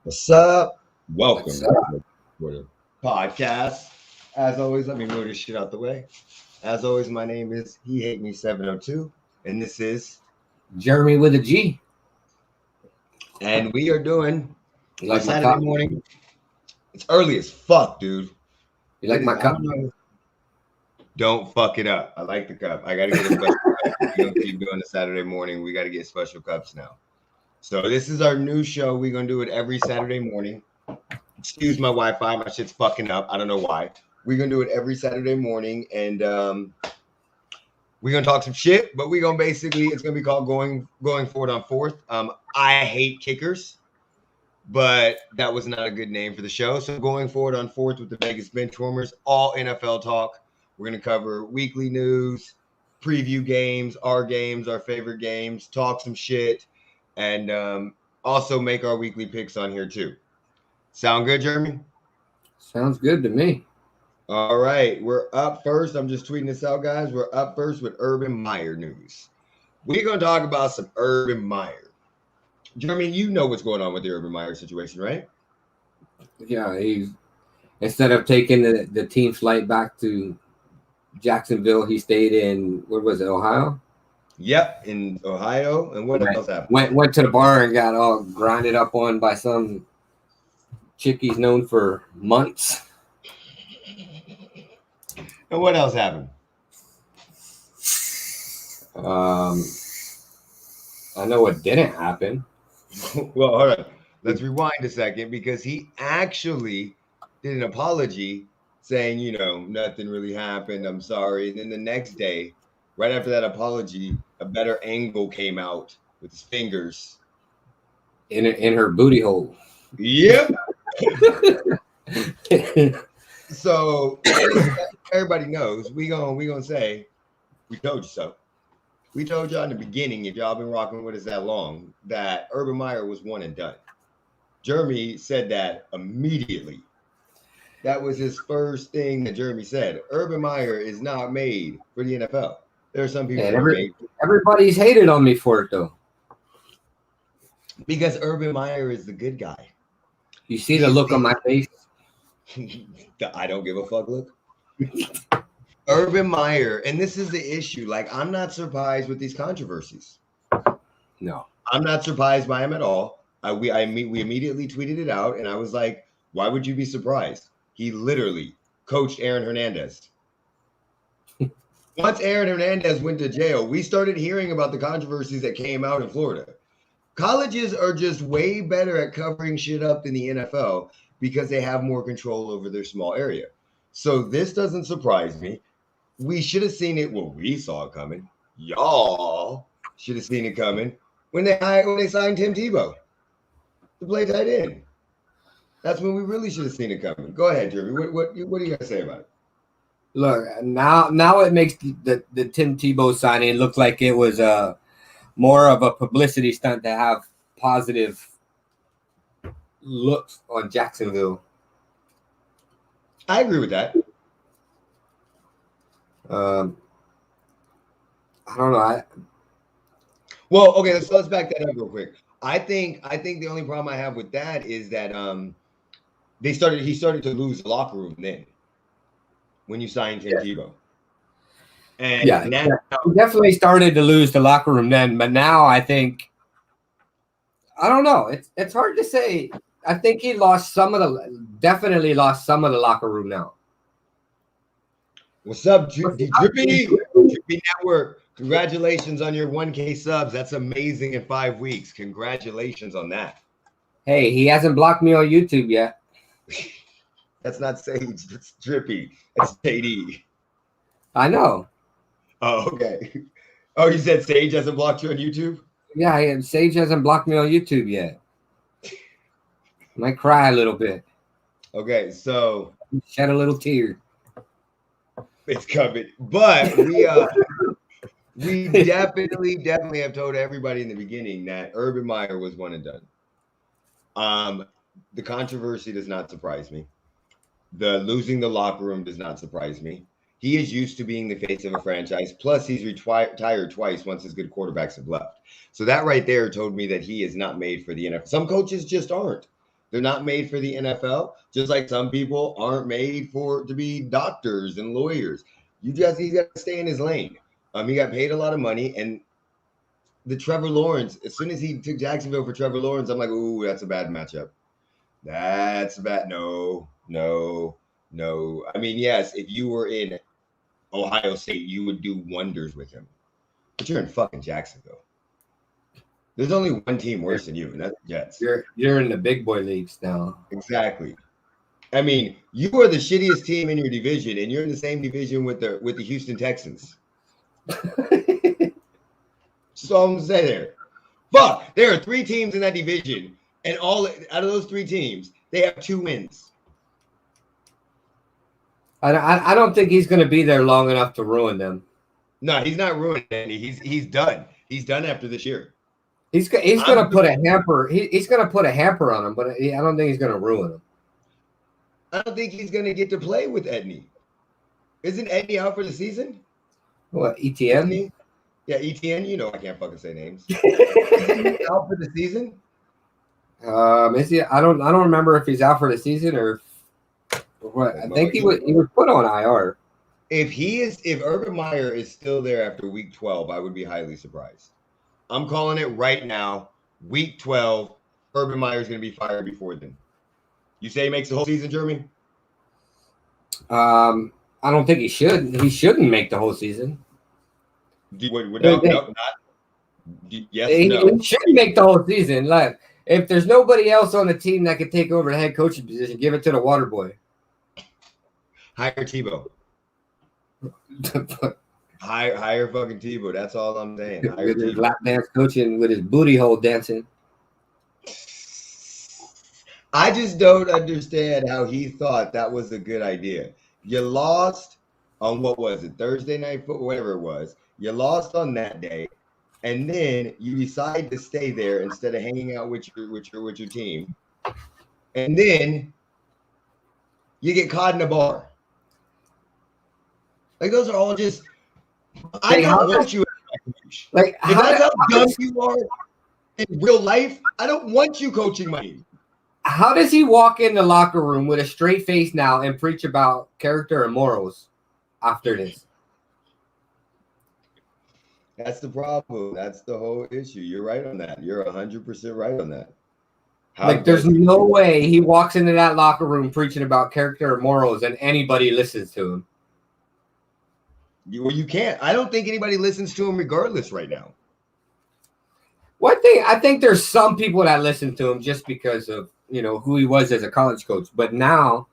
What's up? Welcome What's to up? the podcast. As always, let me move this shit out the way. As always, my name is He Hate Me 702, and this is, Jeremy with a G. and we are doing You our like my Saturday cup? morning. It's early as fuck, dude. You like my I cup? don't know. Don't fuck it up. I like the cup. I got to get a special cup. We're going to keep doing the Saturday morning. We got to get special cups now. So this is our new show. We're going to do it every Saturday morning. Excuse my Wi-Fi. My shit's fucking up. I don't know why. We're going to do it every Saturday morning. And we're going to talk some shit. But we're going to basically, it's going to be called Going Forward on Fourth. I hate kickers. But that was not a good name for the show. So Going Forward on Fourth with the Vegas Benchwarmers, all NFL talk. We're going to cover weekly news, preview games, our favorite games, talk some shit, and also make our weekly picks on here too. Sound good, Jeremy? Sounds good to me. All right. We're up first. I'm just tweeting this out, guys. We're up first with Urban Meyer news. We're going to talk about some Urban Meyer. Jeremy, you know what's going on with the Urban Meyer situation, right? Yeah, he's instead of taking the team flight back to Jacksonville, he stayed in what was it, Ohio? Yep, in Ohio. And what else happened? Went to the bar and got all grinded up on by some chick he's known for months. And what else happened? I know what didn't happen. Well, all right. Let's rewind a second because he actually did an apology saying, nothing really happened. I'm sorry. And then the next day, right after that apology, a better angle came out with his fingers In her booty hole. Yep. So everybody knows we gonna say we told you so. We told y'all in the beginning, if y'all been rocking with us that long, that Urban Meyer was one and done. Jeremy said that immediately. That was his first thing that Jeremy said. Urban Meyer is not made for the NFL. There are some people that are made. Everybody's hated on me for it though. Because Urban Meyer is the good guy. You see the look on my face? The I don't give a fuck look. Urban Meyer, and this is the issue. Like, I'm not surprised with these controversies. No. I'm not surprised by him at all. We immediately tweeted it out, and I was like, why would you be surprised? He literally coached Aaron Hernandez. Once Aaron Hernandez went to jail, we started hearing about the controversies that came out in Florida. Colleges are just way better at covering shit up than the NFL because they have more control over their small area. So this doesn't surprise me. We should have seen it. Well, we saw it coming. Y'all should have seen it coming when they signed Tim Tebow to play tight end. That's when we really should have seen it coming. Go ahead, Jeremy. What do you got to say about it? Look, now it makes the Tim Tebow signing look like it was more of a publicity stunt to have positive looks on Jacksonville. I agree with that. I don't know. Well, okay, let's back that up real quick. I think the only problem I have with that is that he started to lose the locker room then when you signed Tim Tebow. And now he definitely started to lose the locker room then, but now I think I don't know. It's hard to say. I think he definitely lost some of the locker room now. What's up, Drippy Network? Congratulations on your 1K subs. That's amazing in 5 weeks. Congratulations on that. Hey, he hasn't blocked me on YouTube yet. That's not Sage. That's Drippy. That's JD. I know. Oh, okay. Oh, you said Sage hasn't blocked you on YouTube? Yeah, Sage hasn't blocked me on YouTube yet. I might cry a little bit. Okay, so shed a little tear. It's coming. But we definitely have told everybody in the beginning that Urban Meyer was one and done. The controversy does not surprise me. The losing the locker room does not surprise me. He is used to being the face of a franchise. Plus, he's retired twice once his good quarterbacks have left. So that right there told me that he is not made for the NFL. Some coaches just aren't. They're not made for the NFL, just like some people aren't made to be doctors and lawyers. He's got to stay in his lane. He got paid a lot of money, and the Trevor Lawrence, as soon as he took Jacksonville for Trevor Lawrence, I'm like, ooh, that's a bad matchup. That's bad. No. I mean, yes, if you were in Ohio State, you would do wonders with him. But you're in fucking Jacksonville. There's only one team worse than you, and that's the Jets. You're in the big boy leagues now. Exactly. I mean, you are the shittiest team in your division, and you're in the same division with the Houston Texans. That's all I'm gonna say there. Fuck, there are 3 teams in that division, and all out of those 3 teams, they have 2 wins. I don't think he's going to be there long enough to ruin them. No, he's not ruining any. He's done. He's done after this year. He's going to put a hamper. He's going to put a hamper on him, but I don't think he's going to ruin him. I don't think he's going to get to play with Edney. Isn't Edney out for the season? What, ETN? Yeah, ETN. You know I can't fucking say names. Is he out for the season? Is he? I don't remember if he's out for the season or what. I think he was put on IR. If Urban Meyer is still there after week 12, I would be highly surprised. I'm calling it right now. Week 12, Urban Meyer is going to be fired before then. You say he makes the whole season, Jeremy? I don't think he should. He shouldn't make the whole season. Yes, He shouldn't make the whole season. Like, if there's nobody else on the team that could take over the head coaching position, give it to the water boy. Hire Tebow. Hire fucking Tebow. That's all I'm saying. Hire with his lap dance coaching, with his booty hole dancing. I just don't understand how he thought that was a good idea. You lost on what was it? Thursday night football, whatever it was. You lost on that day, and then you decide to stay there instead of hanging out with your team. And then you get caught in a bar. Like, those are all just I don't want you as a coach. Like, if that's how dumb you are in real life, I don't want you coaching my team. How does he walk in the locker room with a straight face now and preach about character and morals after this? That's the problem. That's the whole issue. You're right on that. You're 100% right on that. There's no way he walks into that locker room preaching about character and morals and anybody listens to him. You can't. I don't think anybody listens to him regardless right now. One thing, I think there's some people that listen to him just because of, who he was as a college coach. But now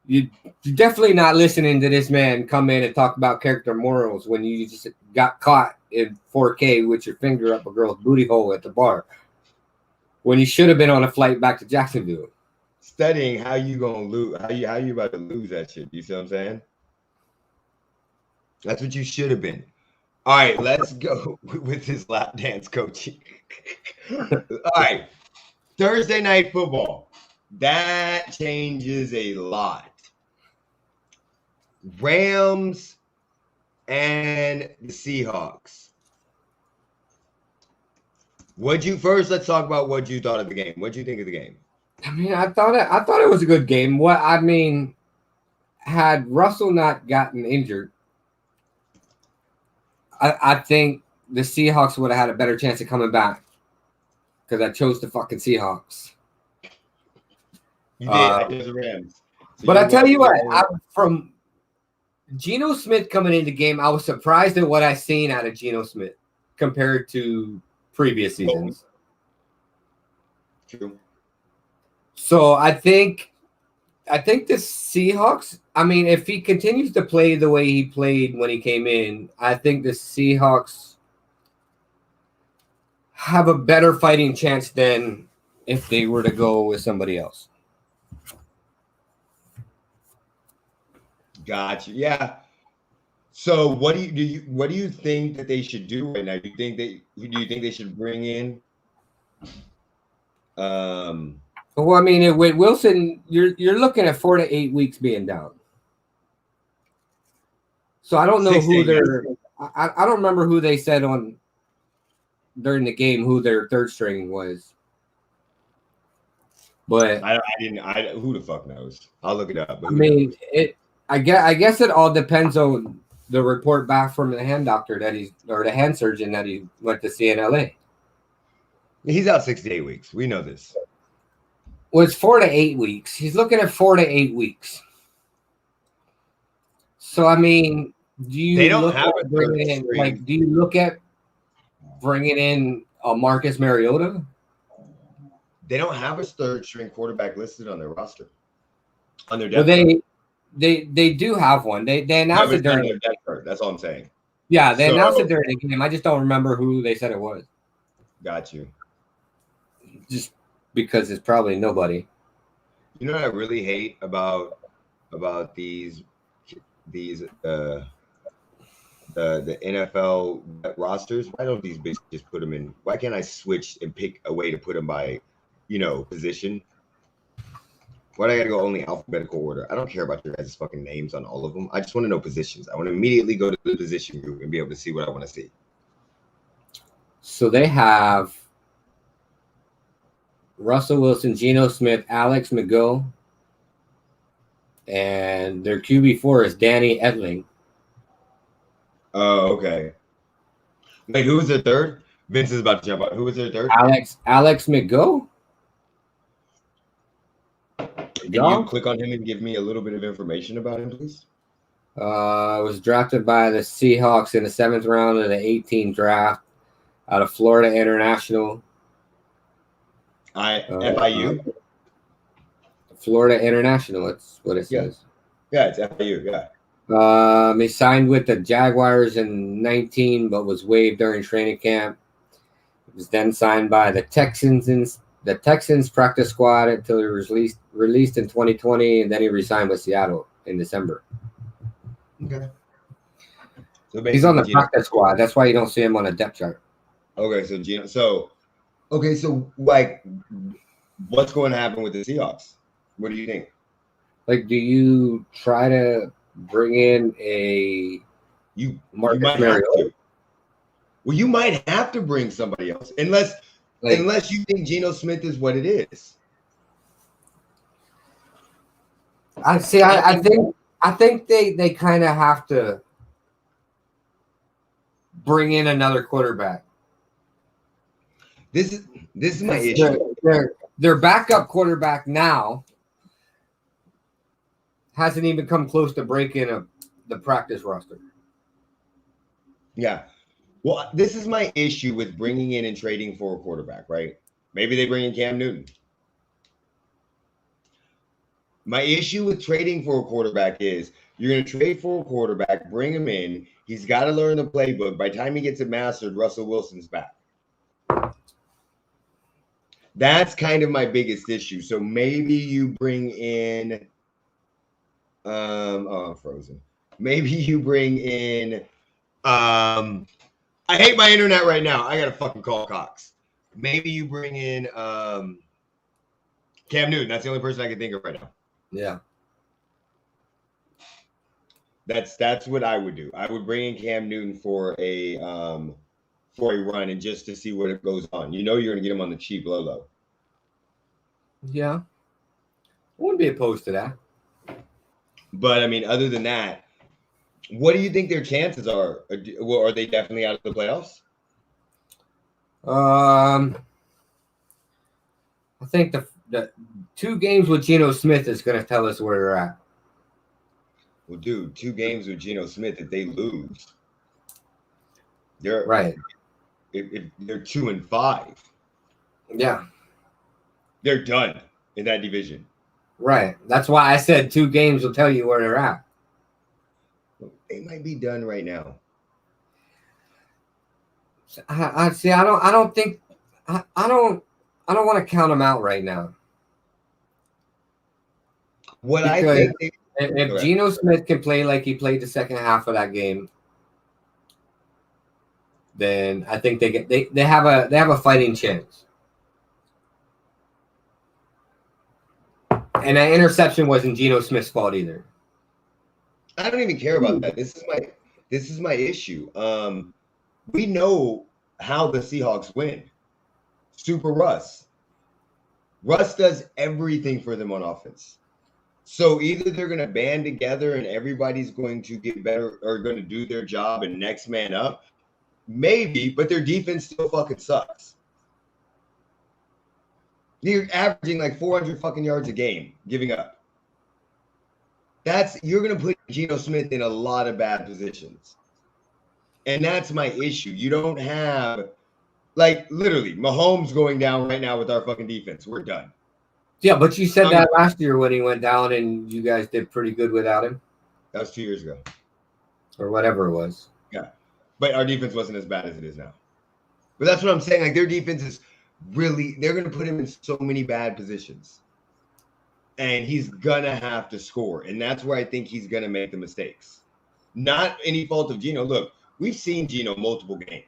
you're definitely not listening to this man come in and talk about character and morals when you just got caught in 4K with your finger up a girl's booty hole at the bar when you should have been on a flight back to Jacksonville. Studying how you gonna lose, how you about to lose that shit. You see what I'm saying? That's what you should have been. All right, let's go with his lap dance coaching. All right, Thursday night football. That changes a lot. Rams and the Seahawks. Let's talk about what you thought of the game. What'd you think of the game? I mean, I thought it was a good game. Had Russell not gotten injured, I think the Seahawks would have had a better chance of coming back because I chose the fucking Seahawks. You did. I chose the Rams. So but I tell you what, from Geno Smith coming into the game, I was surprised at what I seen out of Geno Smith compared to previous seasons. True. So I think the Seahawks, if he continues to play the way he played when he came in, I think the Seahawks have a better fighting chance than if they were to go with somebody else. Gotcha. Yeah. So what do you think that they should do right now? Do you think they should bring in Well, with Wilson, you're looking at 4 to 8 weeks being down. So I don't know who I don't remember who they said on during the game who their third string was. But I didn't. Who the fuck knows? I'll look it up. But I mean, I guess it all depends on the report back from the hand doctor or the hand surgeon that he went to see in LA. He's out 6 to 8 weeks. We know this. Well, it's 4 to 8 weeks. He's looking at 4 to 8 weeks. So I mean, do you look at bringing in do you look at bringing in a Marcus Mariota? They don't have a third string quarterback listed on their roster. On their depth chart. They do have one. They announced it during their depth chart. That's all I'm saying. Yeah, they announced it during the game. I just don't remember who they said it was. Got you. Just because it's probably nobody. You know what I really hate about these the NFL rosters? Why don't these bitches just put them in? Why can't I switch and pick a way to put them by, position? Why do I gotta go only alphabetical order? I don't care about your guys' fucking names on all of them. I just want to know positions. I want to immediately go to the position group and be able to see what I want to see. So they have Russell Wilson, Geno Smith, Alex McGill, and their QB4 is Danny Edling. Oh, okay. Wait, who was their third? Vince is about to jump out. Who was their third? Alex McGill. Can you click on him and give me a little bit of information about him, please? Was drafted by the Seahawks in the 7th round of the 2018 draft out of Florida International. FIU? Florida International, that's what it says. Yeah, it's FIU, yeah. He signed with the Jaguars in 19, but was waived during training camp. He was then signed by the Texans practice squad until he was released in 2020, and then he re-signed with Seattle in December. Okay. So he's on the practice squad. That's why you don't see him on a depth chart. Okay, so Geno. So like, what's going to happen with the Seahawks? What do you think? Like, do you try to bring in Marcus Mariota? Well, you might have to bring somebody else, unless you think Geno Smith is what it is. I think they kind of have to bring in another quarterback. This is my issue. Their backup quarterback now hasn't even come close to breaking the practice roster. Yeah. Well, this is my issue with bringing in and trading for a quarterback, right? Maybe they bring in Cam Newton. My issue with trading for a quarterback is you're going to trade for a quarterback, bring him in. He's got to learn the playbook. By the time he gets it mastered, Russell Wilson's back. That's kind of my biggest issue. So maybe you bring in I'm frozen. Maybe you bring in I hate my internet right now. I gotta fucking call Cox. Maybe you bring in Cam Newton. That's the only person I can think of right now. Yeah. That's what I would do. I would bring in Cam Newton for a run and just to see what goes on. You know you're gonna get him on the cheap low. Yeah. I wouldn't be opposed to that. But I mean, other than that, what do you think their chances are? Are they definitely out of the playoffs? I think the 2 games with Geno Smith is going to tell us where they're at. Well, dude, 2 games with Geno Smith, if they lose, they're right. If they're 2-5, yeah, they're done in that division. Right. That's why I said 2 games will tell you where they're at. They might be done right now. I see. I don't think. I don't want to count them out right now. I think if Geno Smith can play like he played the second half of that game, then I think they have a fighting chance. And that interception wasn't Geno Smith's fault either. I don't even care about that. This is my issue. We know how the Seahawks win. Super Russ. Russ does everything for them on offense. So either they're going to band together and everybody's going to get better or going to do their job and next man up. Maybe, but their defense still fucking sucks. They're averaging like 400 fucking yards a game, giving up. You're going to put Geno Smith in a lot of bad positions. And that's my issue. You don't have, like, literally, Mahomes going down right now with our fucking defense. We're done. Yeah, but you said that last year when he went down and you guys did pretty good without him. That was 2 years ago. Or whatever it was. Yeah. But our defense wasn't as bad as it is now. But that's what I'm saying. Like, their defense is really, they're going to put him in so many bad positions. And he's going to have to score. And that's where I think he's going to make the mistakes. Not any fault of Geno. Look, we've seen Geno multiple games.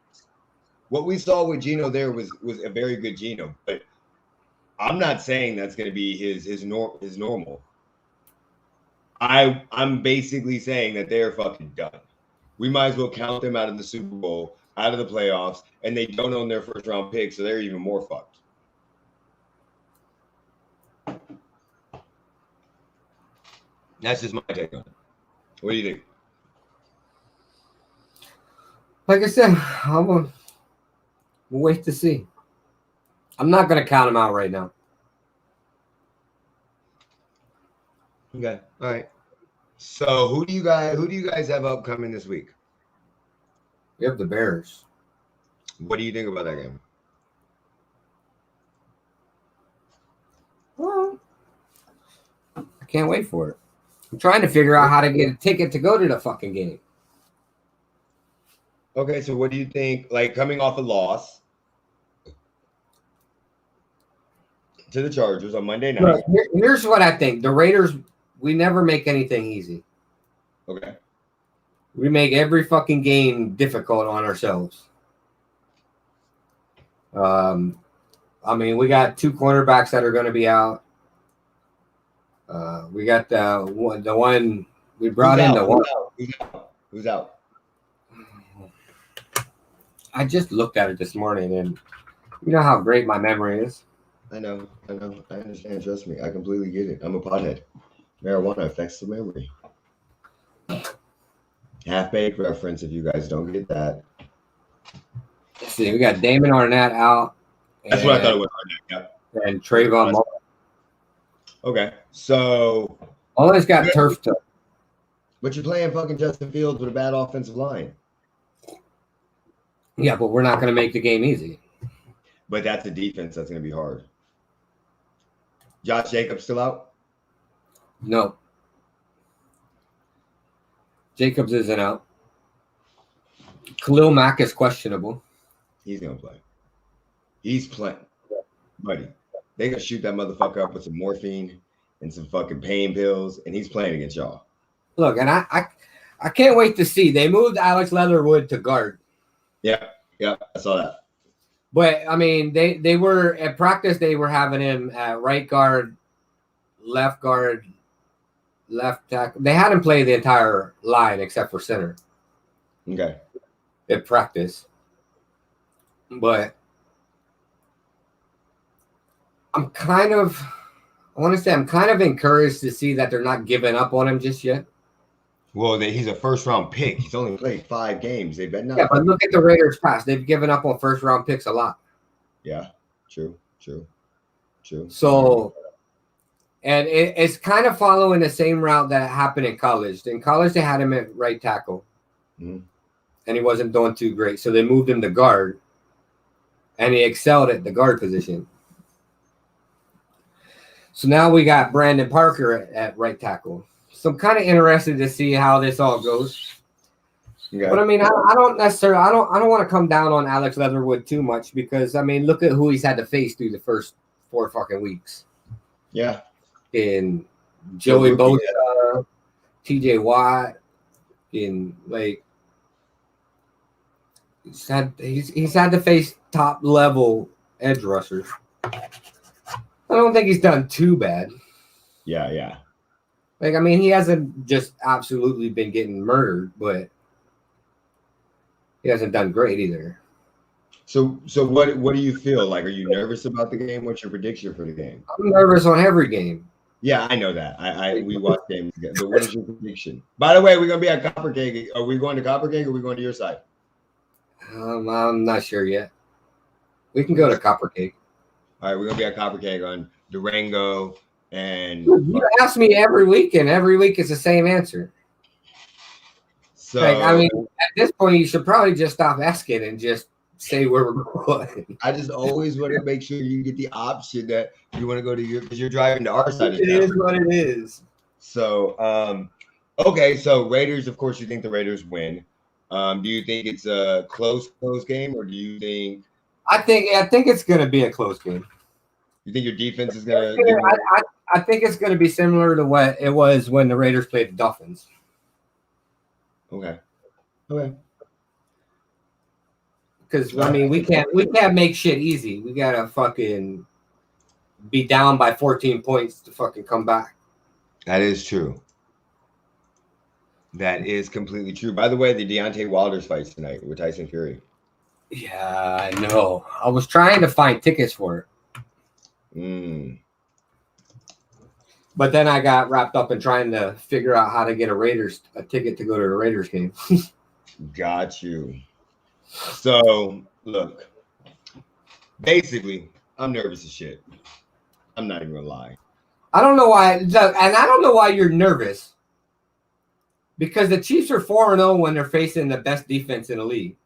What we saw with Geno there was a very good Geno. But I'm not saying that's going to be his normal. I'm basically saying that they're fucking done. We might as well count them out of the Super Bowl, out of the playoffs, and they don't own their first round pick, so they're even more fucked. That's just my take on it. What do you think? Like I said, we'll wait to see. I'm not going to count them out right now. Okay. All right. So who do you guys have upcoming this week? We have the Bears. What do you think about that game? Well, I can't wait for it. I'm trying to figure out how to get a ticket to go to the fucking game. Okay, so what do you think? Like, coming off a loss to the Chargers on Monday night. Look, here's what I think. The Raiders, we never make anything easy. Okay. We make every fucking game difficult on ourselves. I mean, we got two cornerbacks that are going to be out. We got the one we brought in. Who's out? I just looked at it this morning, and you know how great my memory is. I know. I understand. Trust me. I completely get it. I'm a pothead. Marijuana affects the memory. Half-baked reference if you guys don't get that. Let's see. We got Damon Arnett out. That's what I thought it was. Yep. And Trayvon Mullen. Okay. So Mullen's got turf toe. But you're playing fucking Justin Fields with a bad offensive line. Yeah, but we're not going to make the game easy. But that's a defense that's going to be hard. Josh Jacobs still out? No. Jacobs isn't out. Khalil Mack is questionable. He's going to play. He's playing. Buddy, they going to shoot that motherfucker up with some morphine and some fucking pain pills, and he's playing against y'all. Look, and I can't wait to see. They moved Alex Leatherwood to guard. Yeah, I saw that. But, I mean, they were at practice, they were having him at right guard, left tackle. They had him play the entire line except for center. Okay. At practice. But I'm kind of encouraged to see that they're not giving up on him just yet. Well, he's a first-round pick. He's only played 5 games. They bet not. Yeah, but look at the Raiders past. They've given up on first-round picks a lot. Yeah, true. So, and it's kind of following the same route that happened in college. In college, they had him at right tackle, and he wasn't doing too great. So they moved him to guard, and he excelled at the guard position. So now we got Brandon Parker at right tackle. So I'm kind of interested to see how this all goes. Okay. But I mean, I don't want to come down on Alex Leatherwood too much because I mean, look at who he's had to face through the first 4 fucking weeks. Yeah. In Joey Bosa, TJ Watt, in like he's had to face top level edge rushers. I don't think he's done too bad. Yeah. Like, I mean, he hasn't just absolutely been getting murdered, but he hasn't done great either. So what do you feel like? Are you nervous about the game? What's your prediction for the game? I'm nervous on every game. Yeah, I know that. We watch games together. But what is your prediction? By the way, we're gonna be at Copper Cake. Are we going to Copper Cake or are we going to your side? I'm not sure yet. We can go to Copper Cake. All right, we're gonna be at Copper Cake on Durango and you ask me every week, and every week is the same answer. So like, I mean, at this point, you should probably just stop asking and just say where we're going. I just always want to make sure you get the option that you want to go to your because you're driving to our side of town. It is what it is. So okay, so Raiders, of course, you think the Raiders win. Do you think it's a close game, or do you think? I think it's going to be a close game. You think your defense is going to? I think it's going to be similar to what it was when the Raiders played the Dolphins. Okay. Because I mean, we can't make shit easy. We gotta fucking be down by 14 points to fucking come back. That is true. That is completely true. By the way, the Deontay Wilder's fights tonight with Tyson Fury. Yeah, I know. I was trying to find tickets for it. But then I got wrapped up in trying to figure out how to get a ticket to go to the Raiders game. Got you. So, look. Basically, I'm nervous as shit. I'm not even gonna lie. I don't know why, and I don't know why you're nervous. Because the Chiefs are 4-0 when they're facing the best defense in the league.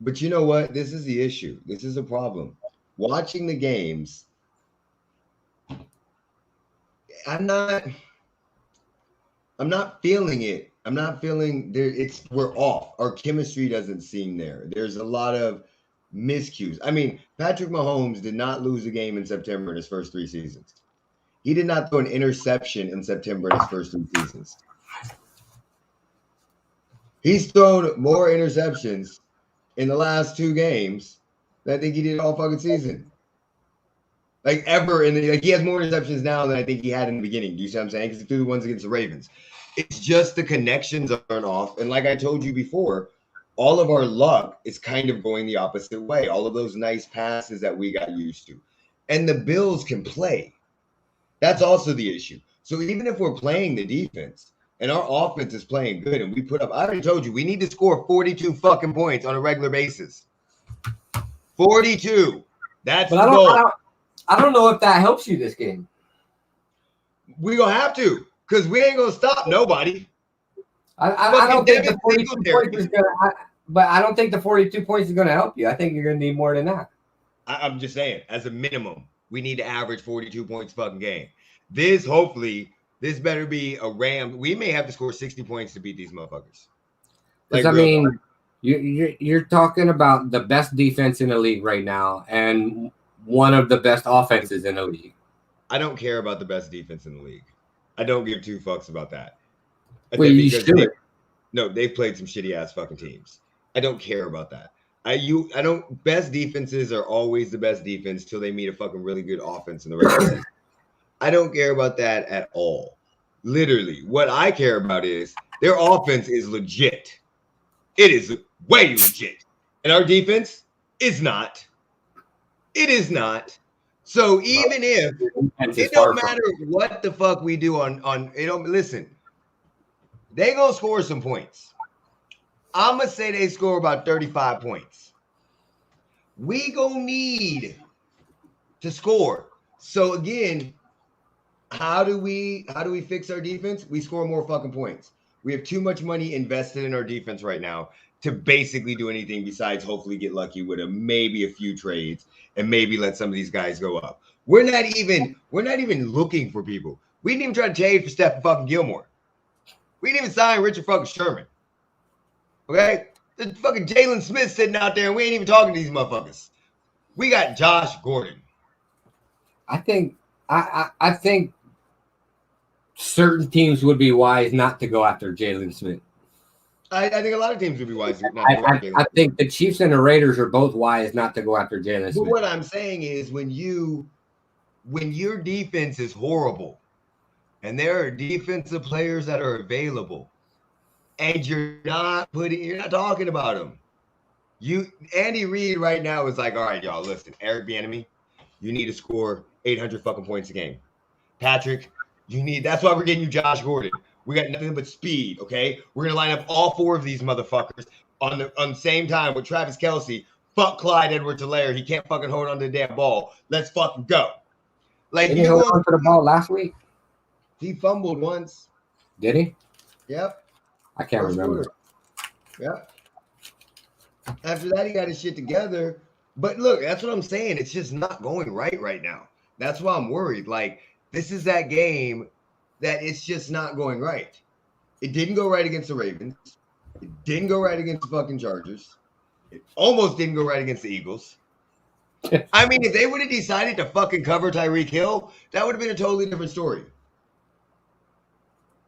But you know what? This is the issue. This is a problem. Watching the games, I'm not feeling it. I'm not feeling there. We're off. Our chemistry doesn't seem there. There's a lot of miscues. I mean, Patrick Mahomes did not lose a game in September in his first 3 seasons. He did not throw an interception in September in his first 3 seasons. He's thrown more interceptions in the last 2 games than I think he did all fucking season. Like ever he has more interceptions now than I think he had in the beginning. Do you see what I'm saying? Because he threw the ones against the Ravens. It's just the connections aren't off. And like I told you before, all of our luck is kind of going the opposite way. All of those nice passes that we got used to. And the Bills can play. That's also the issue. So even if we're playing the defense and our offense is playing good and we put up, I already told you, we need to score 42 fucking points on a regular basis. 42. That's the goal. I don't know if that helps you this game. We're going to have to because we ain't going to stop nobody. I don't think the 42 points is going to – but I don't think the 42 points is going to help you. I think you're going to need more than that. I'm just saying, as a minimum, we need to average 42 points fucking game. This better be a Ram. We may have to score 60 points to beat these motherfuckers. Like, I mean, you're talking about the best defense in the league right now and one of the best offenses in the league. I don't care about the best defense in the league. I don't give 2 fucks about that. Well, you should. They've played some shitty ass fucking teams. I don't care about that. I don't. Best defenses are always the best defense till they meet a fucking really good offense in the regular season. I don't care about that at all. Literally, what I care about is their offense is legit. It is way legit, and our defense is not. It is not. So even if it don't matter what the fuck we do on it don't listen, they gonna score some points. I'm gonna say they score about 35 points. We gonna need to score. So again, how do we fix our defense? We score more fucking points. We have too much money invested in our defense right now to basically do anything besides hopefully get lucky with maybe a few trades and maybe let some of these guys go up. We're not even looking for people. We didn't even try to trade for Stephen fucking Gilmore. We didn't even sign Richard fucking Sherman. Okay? The fucking Jalen Smith sitting out there and we ain't even talking to these motherfuckers. We got Josh Gordon. I think certain teams would be wise not to go after Jalen Smith. I think a lot of teams would be wise not to go after Jalen Smith. I think the Chiefs and the Raiders are both wise not to go after Jalen Smith. But what I'm saying is when your defense is horrible and there are defensive players that are available and you're not talking about them. Andy Reid right now is like, all right, y'all, listen, Eric Bieniemy, you need to score 800 fucking points a game. Patrick, that's why we're getting you Josh Gordon. We got nothing but speed, okay? We're gonna line up all 4 of these motherfuckers on the same time with Travis Kelce. Fuck Clyde Edwards-Helaire. He can't fucking hold on to the damn ball. Let's fucking go. Like, Did he hold on to the ball last week? He fumbled once. Did he? Yep. I can't remember. Yep. After that, he got his shit together. But look, that's what I'm saying. It's just not going right now. That's why I'm worried. Like, this is that game that it's just not going right. It didn't go right against the Ravens. It didn't go right against the fucking Chargers. It almost didn't go right against the Eagles. I mean, if they would have decided to fucking cover Tyreek Hill, that would have been a totally different story.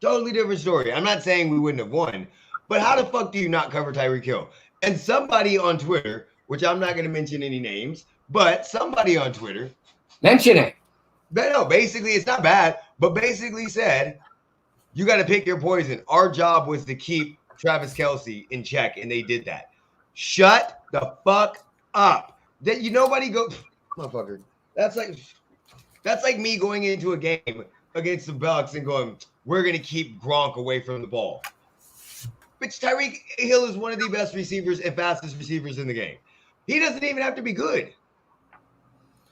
Totally different story. I'm not saying we wouldn't have won, but how the fuck do you not cover Tyreek Hill? And somebody on Twitter, which I'm not going to mention any names, but somebody on Twitter. Mention it. But no, basically, it's not bad, but basically said, you got to pick your poison. Our job was to keep Travis Kelce in check, and they did that. Shut the fuck up. That nobody go, motherfucker. That's like me going into a game against the Bucs and going, we're gonna keep Gronk away from the ball. Bitch, Tyreek Hill is one of the best receivers and fastest receivers in the game. He doesn't even have to be good.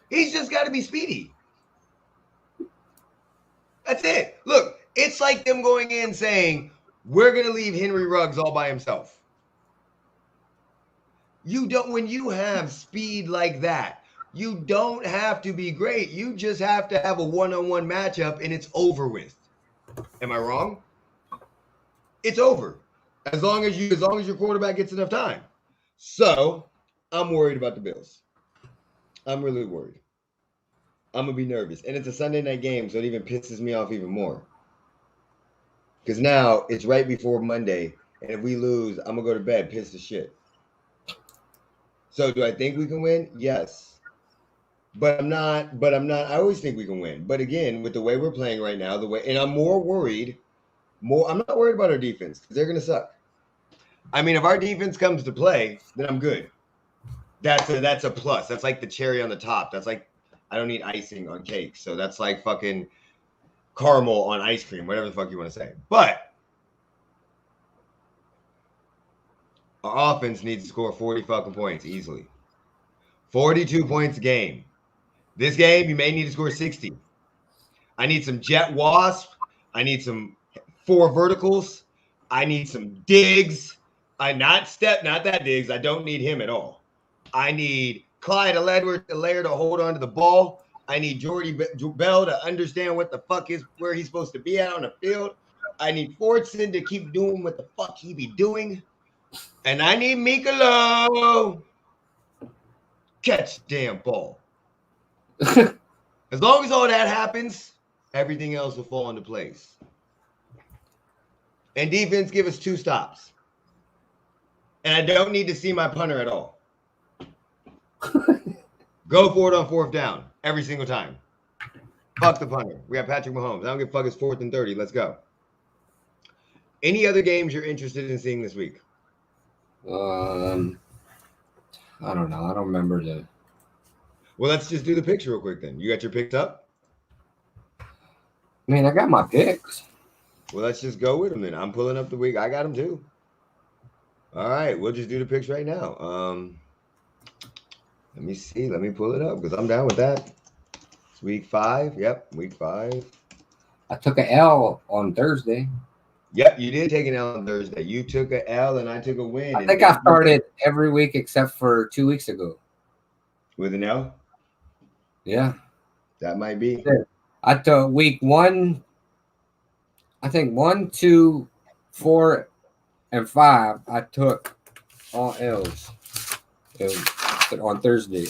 He's just got to be speedy. That's it. Look, it's like them going in saying, we're gonna leave Henry Ruggs all by himself. When you have speed like that, you don't have to be great. You just have to have a one-on-one matchup and it's over with. Am I wrong? It's over. As long as your quarterback gets enough time. So I'm worried about the Bills. I'm really worried. I'm gonna be nervous. And it's a Sunday night game, so it even pisses me off even more. Because now it's right before Monday, and if we lose, I'm gonna go to bed pissed as shit. So do I think we can win? Yes. But I'm not. I always think we can win. But again, with the way we're playing right now, and I'm more worried. I'm not worried about our defense because they're gonna suck. I mean, if our defense comes to play, then I'm good. That's a plus. That's like the cherry on the top. That's like I don't need icing on cake. So that's like fucking caramel on ice cream, whatever the fuck you want to say. But our offense needs to score 40 fucking points easily. 42 points a game. This game, you may need to score 60. I need some jet wasp. I need some 4 verticals. I need some digs. Not that digs. I don't need him at all. I need Clyde Edwards-Helaire to hold on to the ball. I need Jordy Bell to understand what the fuck is where he's supposed to be at on the field. I need Fordson to keep doing what the fuck he be doing. And I need Mikalo catch damn ball. As long as all that happens, everything else will fall into place. And defense, give us 2 stops. And I don't need to see my punter at all. Go for it on 4th down every single time. Fuck the punter. We got Patrick Mahomes. I don't give a fuck. It's 4th and 30. Let's go. Any other games you're interested in seeing this week? I don't know. I don't remember Well, let's just do the picks real quick then. You got your picks up? Man, I got my picks. Well, let's just go with them then. I'm pulling up the week. I got them too. All right, we'll just do the picks right now. Let me see. Let me pull it up because I'm down with that. It's week 5. Yep, week 5. I took an L on Thursday. Yep, you did take an L on Thursday. You took an L and I took a win. I think I started every week except for 2 weeks ago. With an L? Yeah. That might be. I took week 1. I think 1, 2, 4, and 5. I took all L's. It was on Thursday.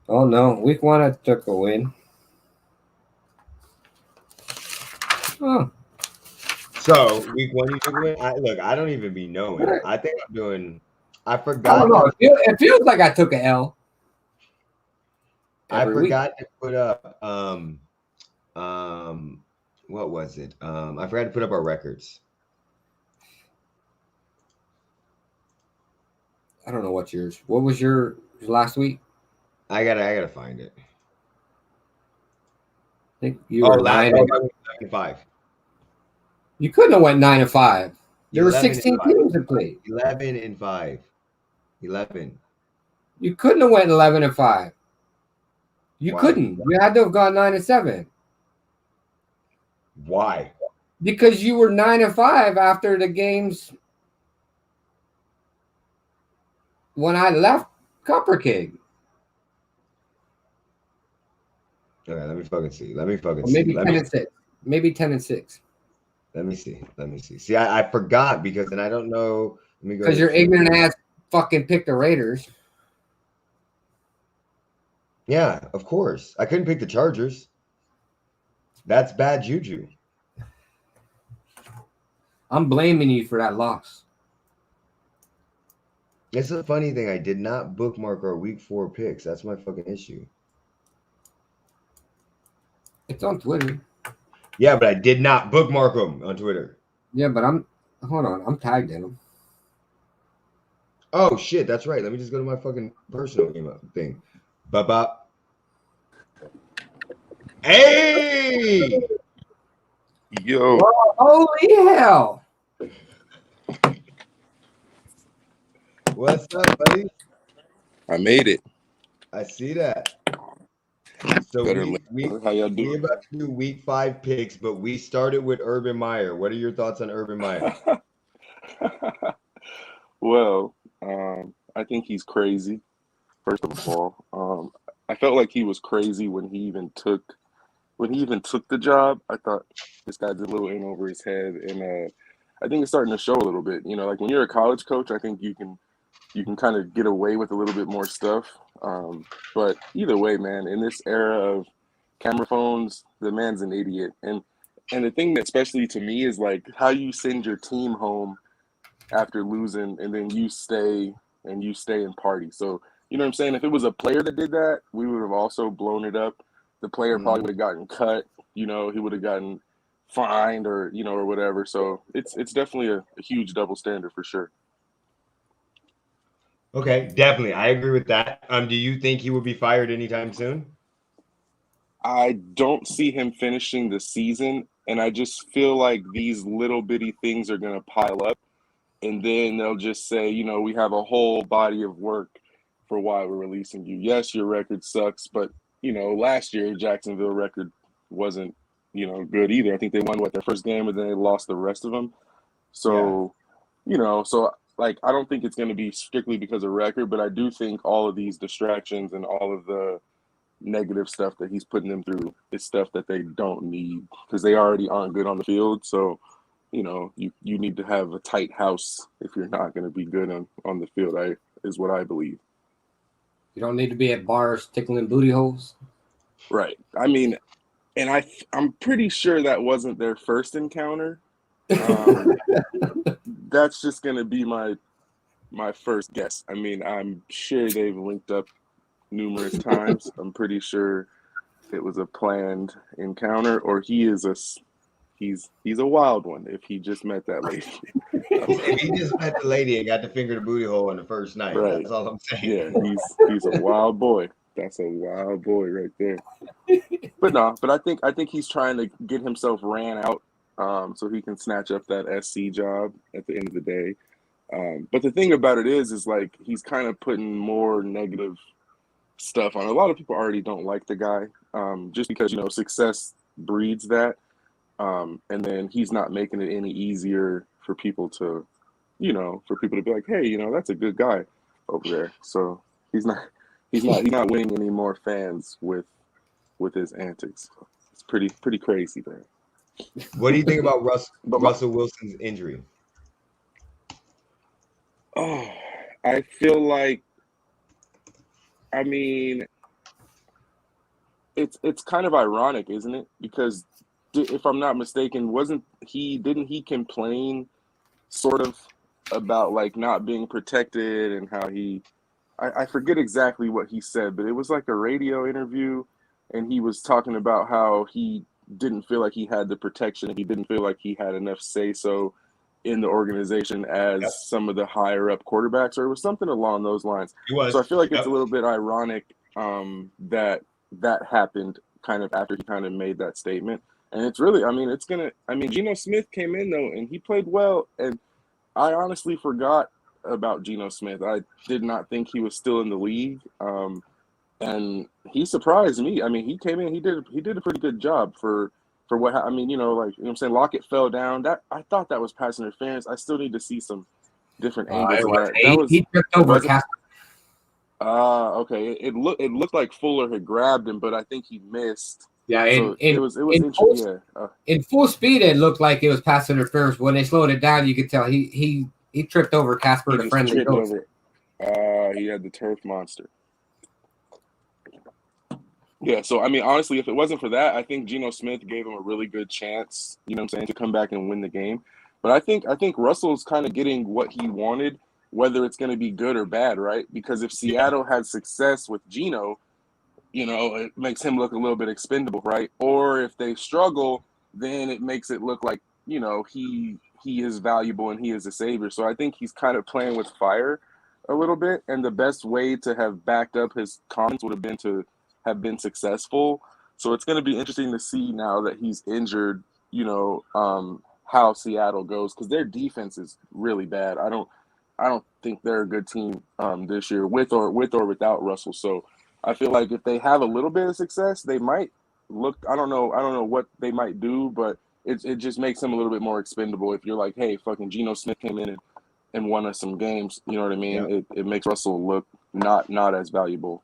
Oh no, week 1 I took a win. Oh. So week 1 you took a win. I don't even be knowing. I think I'm doing. I forgot. I don't know. It feels like I took an L. I forgot to put up. What was it? I forgot to put up our records. I don't know what's yours. What was your last week? I gotta find it. I think you were 9-5. You couldn't have went 9-5. There were 11 16 and 5. teams that played. 11-5. 11. You couldn't have went 11-5. You Why? couldn't. You had to have gone 9-7. Why? Because you were 9-5 after the games when I left Copper King. Okay, let me fucking see. Let me fucking Or maybe see. 10-6. Maybe 10-6. Let me see. Let me see. See, I forgot because then I don't know. Let me go. Because your ignorant ass fucking picked the Raiders. Yeah, of course. I couldn't pick the Chargers. That's bad juju. I'm blaming you for that loss. It's a funny thing. I did not bookmark our week 4 picks. That's my fucking issue. It's on Twitter. Yeah, but I did not bookmark them on Twitter. Yeah, but hold on. I'm tagged in them. Oh, shit. That's right. Let me just go to my fucking personal email thing. Bop. Hey! Yo. Oh, holy hell. What's up, buddy? I made it. I see that. So how y'all doing? we're about to do week 5 picks, but we started with Urban Meyer. What are your thoughts on Urban Meyer? Well, I think he's crazy. First of all, I felt like he was crazy when he even took the job. I thought this guy did a little in over his head, and I think it's starting to show a little bit. You know, like when you're a college coach, I think you can kind of get away with a little bit more stuff. But either way, man, in this era of camera phones, the man's an idiot. And the thing that especially to me is like how you send your team home after losing and then you stay and party. So, you know what I'm saying? If it was a player that did that, we would have also blown it up. The player probably would have gotten cut, you know, he would have gotten fined or, you know, or whatever. So it's definitely a huge double standard for sure. Okay, definitely. I agree with that. Do you think he will be fired anytime soon? I don't see him finishing the season, and I just feel like these little bitty things are going to pile up, and then they'll just say, you know, we have a whole body of work for why we're releasing you. Yes, your record sucks, but, you know, last year Jacksonville record wasn't, you know, good either. I think they won, their first game, and then they lost the rest of them. So, you know, like, I don't think it's going to be strictly because of record, but I do think all of these distractions and all of the negative stuff that he's putting them through is stuff that they don't need because they already aren't good on the field. So, you know, you need to have a tight house if you're not going to be good on the field, is what I believe. You don't need to be at bars tickling booty holes. Right. I mean, and I'm pretty sure that wasn't their first encounter. That's just going to be my first guess. I mean, I'm sure they've linked up numerous times. I'm pretty sure it was a planned encounter, or he's a wild one if he just met that lady. If he just met the lady and got to finger the booty hole on the first night, right. That's all I'm saying. Yeah, he's a wild boy. That's a wild boy right there. But I think he's trying to get himself ran out so he can snatch up that SC job at the end of the day. But the thing about it is like he's kind of putting more negative stuff on. A lot of people already don't like the guy just because, you know, success breeds that. And then he's not making it any easier for people to, you know, be like, hey, you know, that's a good guy over there. So he's not winning any more fans with his antics. It's pretty crazy there. What do you think about Russell Wilson's injury? Oh, I feel like, I mean, it's kind of ironic, isn't it? Because if I'm not mistaken, didn't he complain sort of about like not being protected and how I forget exactly what he said, but it was like a radio interview and he was talking about how he didn't feel like he had the protection and he didn't feel like he had enough say so in the organization as Yep. some of the higher up quarterbacks, or it was something along those lines. He was. So I feel like it's Yep. a little bit ironic that happened kind of after he kind of made that statement. And it's really, Geno Smith came in though, and he played well. And I honestly forgot about Geno Smith. I did not think he was still in the league. And he surprised me. I mean, he came in, he did a pretty good job for what I mean, what I'm saying. Lockett fell down. That I thought that was pass interference. I still need to see some different angles of that. That was he tripped over was it? Casper. Okay. It looked like Fuller had grabbed him, but I think he missed. Yeah, So it was interesting. Yeah. In full speed, it looked like it was pass interference. When they slowed it down, you could tell he tripped over Casper, He the just friendly tripped ghost. over. He had the turf monster. Yeah, so I mean, honestly, if it wasn't for that, I think Geno Smith gave him a really good chance, to come back and win the game. But I think Russell's kind of getting what he wanted, whether it's going to be good or bad, right? Because if Seattle had success with Geno, it makes him look a little bit expendable, right? Or if they struggle, then it makes it look like, he is valuable and he is a savior. So I think he's kind of playing with fire a little bit, and the best way to have backed up his comments would have been to have been successful. So it's going to be interesting to see now that he's injured, how Seattle goes, because their defense is really bad. I don't think they're a good team this year with or without Russell. So I feel like if they have a little bit of success, they might look. I don't know what they might do, but it just makes them a little bit more expendable. If you're like, hey, fucking Geno Smith came in and won us some games, you know what I mean? Yeah. It makes Russell look not as valuable.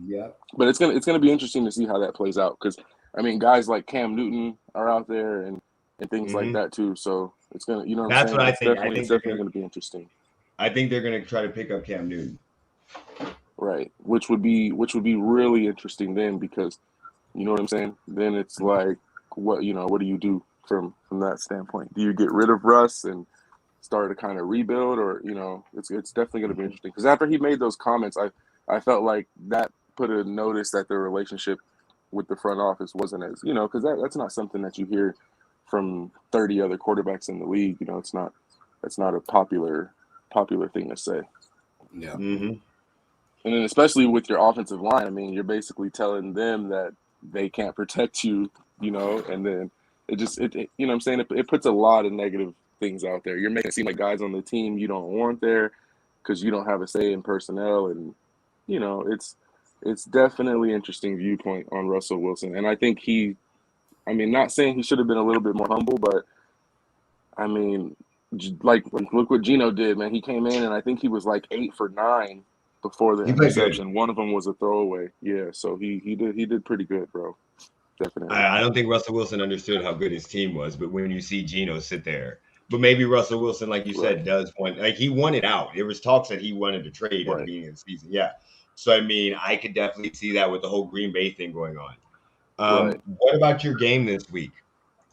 Yeah. But it's gonna be interesting to see how that plays out, because I mean, guys like Cam Newton are out there and things like that too. So it's gonna, what I'm That's saying? what I It's think. definitely gonna be interesting. I think they're going to try to pick up Cam Newton. Right, which would be really interesting then, because you know what I'm saying. Then it's like, what do you do from that standpoint? Do you get rid of Russ and start to kind of rebuild, or it's definitely going to be interesting, because after he made those comments, I felt like that put a notice that the relationship with the front office wasn't as, because that's not something that you hear from 30 other quarterbacks in the league. That's not a popular thing to say. Yeah. Mm-hmm. And then especially with your offensive line, I mean, you're basically telling them that they can't protect you, and then it you know what I'm saying? It puts a lot of negative things out there. You're making it seem like guys on the team you don't want there because you don't have a say in personnel. And, it's definitely interesting viewpoint on Russell Wilson. And I think not saying he should have been a little bit more humble, but I mean, like, look what Geno did, man. He came in and I think he was like 8 for 9 before the interception. One of them was a throwaway. Yeah, so he did pretty good, bro. Definitely. I don't think Russell Wilson understood how good his team was, but when you see Geno sit there, but maybe Russell Wilson, like you said, does want, like, he wanted out. There was talks that he wanted to trade at the beginning of the season. Yeah. So, I mean, I could definitely see that with the whole Green Bay thing going on. What about your game this week?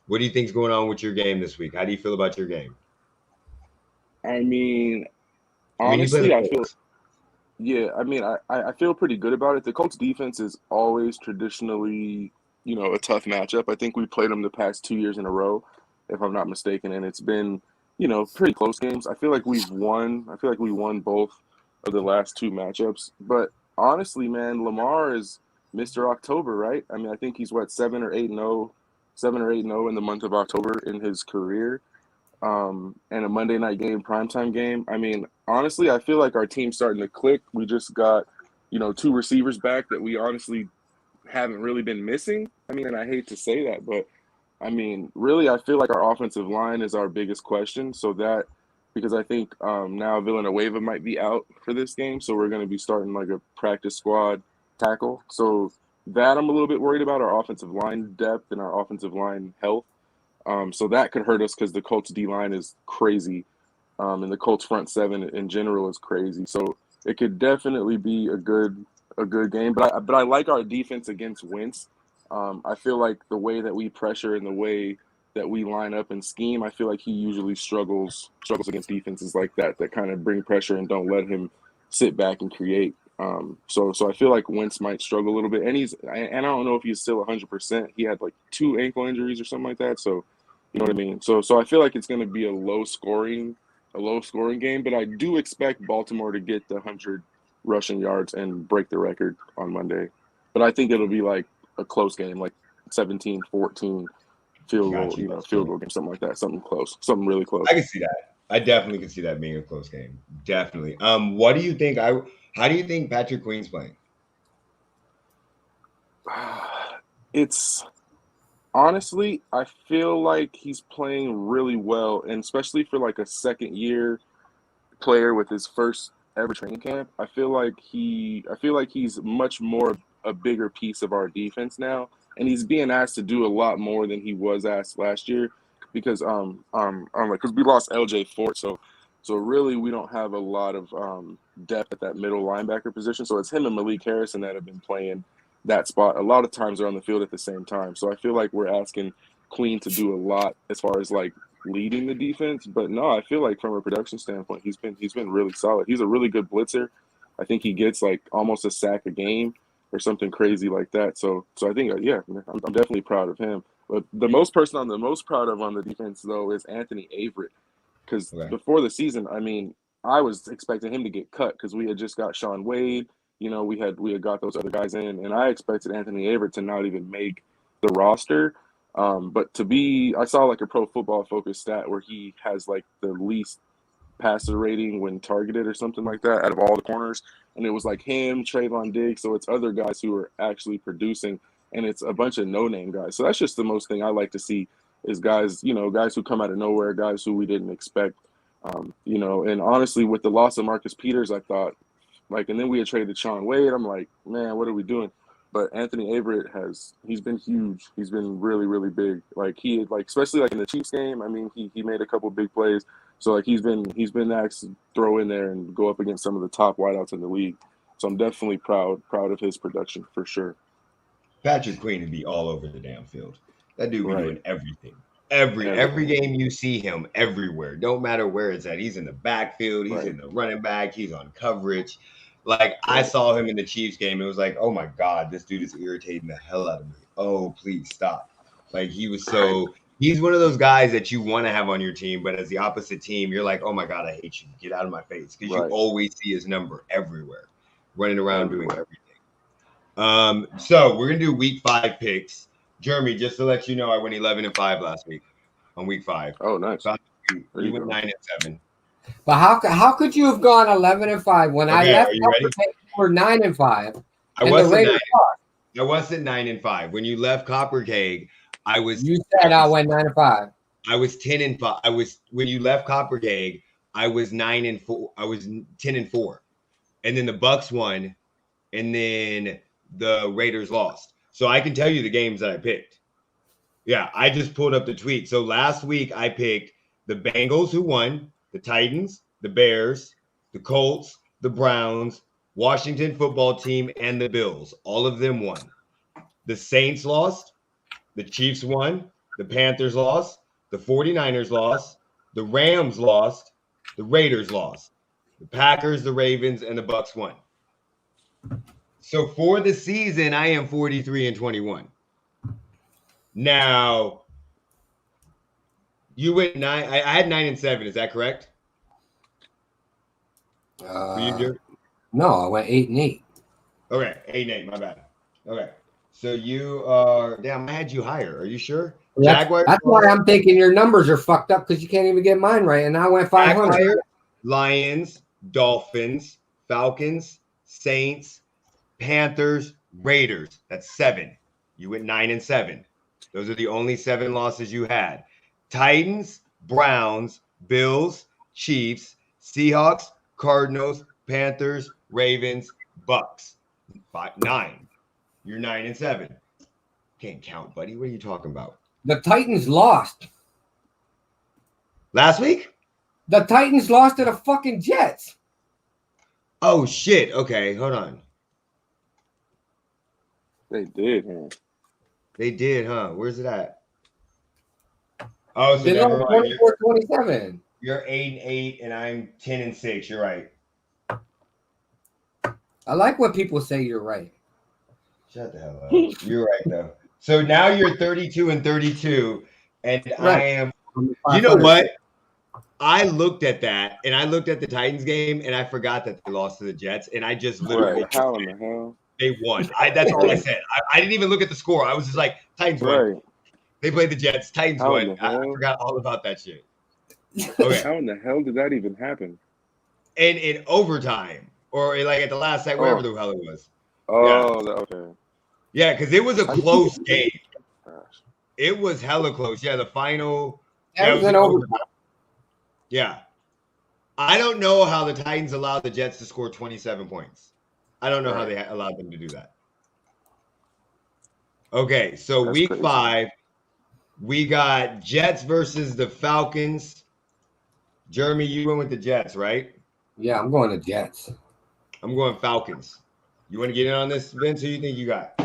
What do you think's going on with your game this week? How do you feel about your game? I mean, honestly, I feel. Yeah, I feel pretty good about it. The Colts defense is always traditionally, a tough matchup. I think we played them the past 2 years in a row, if I'm not mistaken, and it's been, pretty close games. I feel like we won both of the last 2 matchups. But honestly, man, Lamar is Mr. October, right? I mean, I think he's 7 or 8-0 in the month of October in his career. And a Monday night game, primetime game. I mean, honestly, I feel like our team's starting to click. We just got, 2 receivers back that we honestly haven't really been missing. I mean, and I hate to say that, but I mean, really, I feel like our offensive line is our biggest question. So that, because I think now Villanueva might be out for this game, so we're going to be starting like a practice squad tackle. So that I'm a little bit worried about, our offensive line depth and our offensive line health. So that could hurt us because the Colts D-line is crazy, and the Colts front 7 in general is crazy. So it could definitely be a good game. But I like our defense against Wentz. I feel like the way that we pressure and the way that we line up and scheme, I feel like he usually struggles against defenses like that kind of bring pressure and don't let him sit back and create. So I feel like Wentz might struggle a little bit, and I don't know if he's still 100%. He had like 2 ankle injuries or something like that. So You know what I mean? So I feel like it's going to be a low scoring game, but I do expect Baltimore to get the 100 rushing yards and break the record on Monday. But I think it'll be like a close game, like 17-14 field goal, Got you. field goal game, something like that, something close, something really close. I can see that. I definitely can see that being a close game. Definitely. What do you think? How do you think Patrick Queen's playing? It's honestly, I feel like he's playing really well, and especially for like a second year player with his first ever training camp, I feel like he's much more a bigger piece of our defense now, and he's being asked to do a lot more than he was asked last year because because we lost LJ Fort, so really we don't have a lot of depth at that middle linebacker position. So it's him and Malik Harrison that have been playing that spot. A lot of times they're on the field at the same time. So I feel like we're asking Queen to do a lot as far as like leading the defense, but no, I feel like from a production standpoint, he's been really solid. He's a really good blitzer. I think he gets like almost a sack a game or something crazy like that. So I think I'm definitely proud of him. But the most person I'm the most proud of on the defense though is Anthony Averett, because before the season, I mean, I was expecting him to get cut because we had just got Sean Wade. We had got those other guys in, and I expected Anthony Averett to not even make the roster. But I saw like a Pro Football Focus stat where he has like the least passer rating when targeted or something like that out of all the corners, and it was like him, Trayvon Diggs. So it's other guys who are actually producing, and it's a bunch of no-name guys. So that's just the most thing I like to see is guys, guys who come out of nowhere, guys who we didn't expect. And honestly, with the loss of Marcus Peters, I thought and then we had traded Sean Wade. I'm like, man, what are we doing? But Anthony Averett he's been huge. He's been really, really big. Especially like in the Chiefs game. I mean, he made a couple big plays. So like he's been asked to throw in there and go up against some of the top wideouts in the league. So I'm definitely proud of his production for sure. Patrick Queen would be all over the damn field. That dude be doing everything. Every game you see him everywhere. Don't matter where it's at. He's in the backfield. He's in the running back. He's on coverage. Like I saw him in the Chiefs game. It was like, oh my God, this dude is irritating the hell out of me. Oh, please stop. Like he's one of those guys that you want to have on your team, but as the opposite team, you're like, oh my God, I hate you. Get out of my face. Because you always see his number everywhere, running around doing everything. So we're gonna do week 5 picks. Jeremy, just to let you know, I went 11-5 last week on week 5. Oh, nice. So you went 9-7. But how could you have gone 11-5 when I left? You were 9-5. I wasn't 9-5 when you left Copper Cake. You said I went 9-5. I was 10-5. When you left Copper Cake, I was 9-4. I was 10-4, and then the Bucks won, and then the Raiders lost. So I can tell you the games that I picked. Yeah, I just pulled up the tweet. So last week I picked the Bengals who won, the Titans, the Bears, the Colts, the Browns, Washington football team, and the Bills. All of them won. The Saints lost, the Chiefs won, the Panthers lost, the 49ers lost, the Rams lost, the Raiders lost, the Packers, the Ravens, and the Bucks won. So for the season, I am 43-21. Now, you went 9. I had 9-7. Is that correct? No, I went 8-8. Okay, 8-8. My bad. Okay, so you are. Damn, I had you higher. Are you sure? Jaguars. That's why I'm thinking your numbers are fucked up because you can't even get mine right, and I went 500. Lions, Dolphins, Falcons, Saints, Panthers, Raiders. That's 7. You went 9-7. Those are the only 7 losses you had. Titans, Browns, Bills, Chiefs, Seahawks, Cardinals, Panthers, Ravens, Bucks. 9. You're 9-7. Can't count, buddy. What are you talking about? The Titans lost. Last week? The Titans lost to the fucking Jets. Oh, shit. Okay, hold on. They did, huh? They did, huh? Where's it at? Oh, so they never mind. 24-27. You're 8-8, and I'm 10-6. You're right. I like when people say you're right. Shut the hell up. You're right, though. So now you're 32-32. And Right. I am. On the You know 500. what? I looked at that, and I looked at the Titans game, and I forgot that they lost to the Jets, and I just literally Right. How in the hell? they won. That's all I said. I didn't even look at the score. I was just like, Titans won. Right. They played the Jets. Titans How in won. the I hell? forgot all about that shit. Okay. How in the hell did that even happen? And in overtime, or like at the last second, whatever the hell it was. Oh, okay. Yeah, because it was a close game. Gosh. It was hella close. Yeah, the final. That was an overtime. Yeah. I don't know how the Titans allowed the Jets to score 27 points. I don't know how they allowed them to do that. Okay, so That's week crazy. 5, we got Jets versus the Falcons. Jeremy, you went with the Jets, right? Yeah, I'm going to Jets. I'm going Falcons. You want to get in on this, Vince? Who you think you got?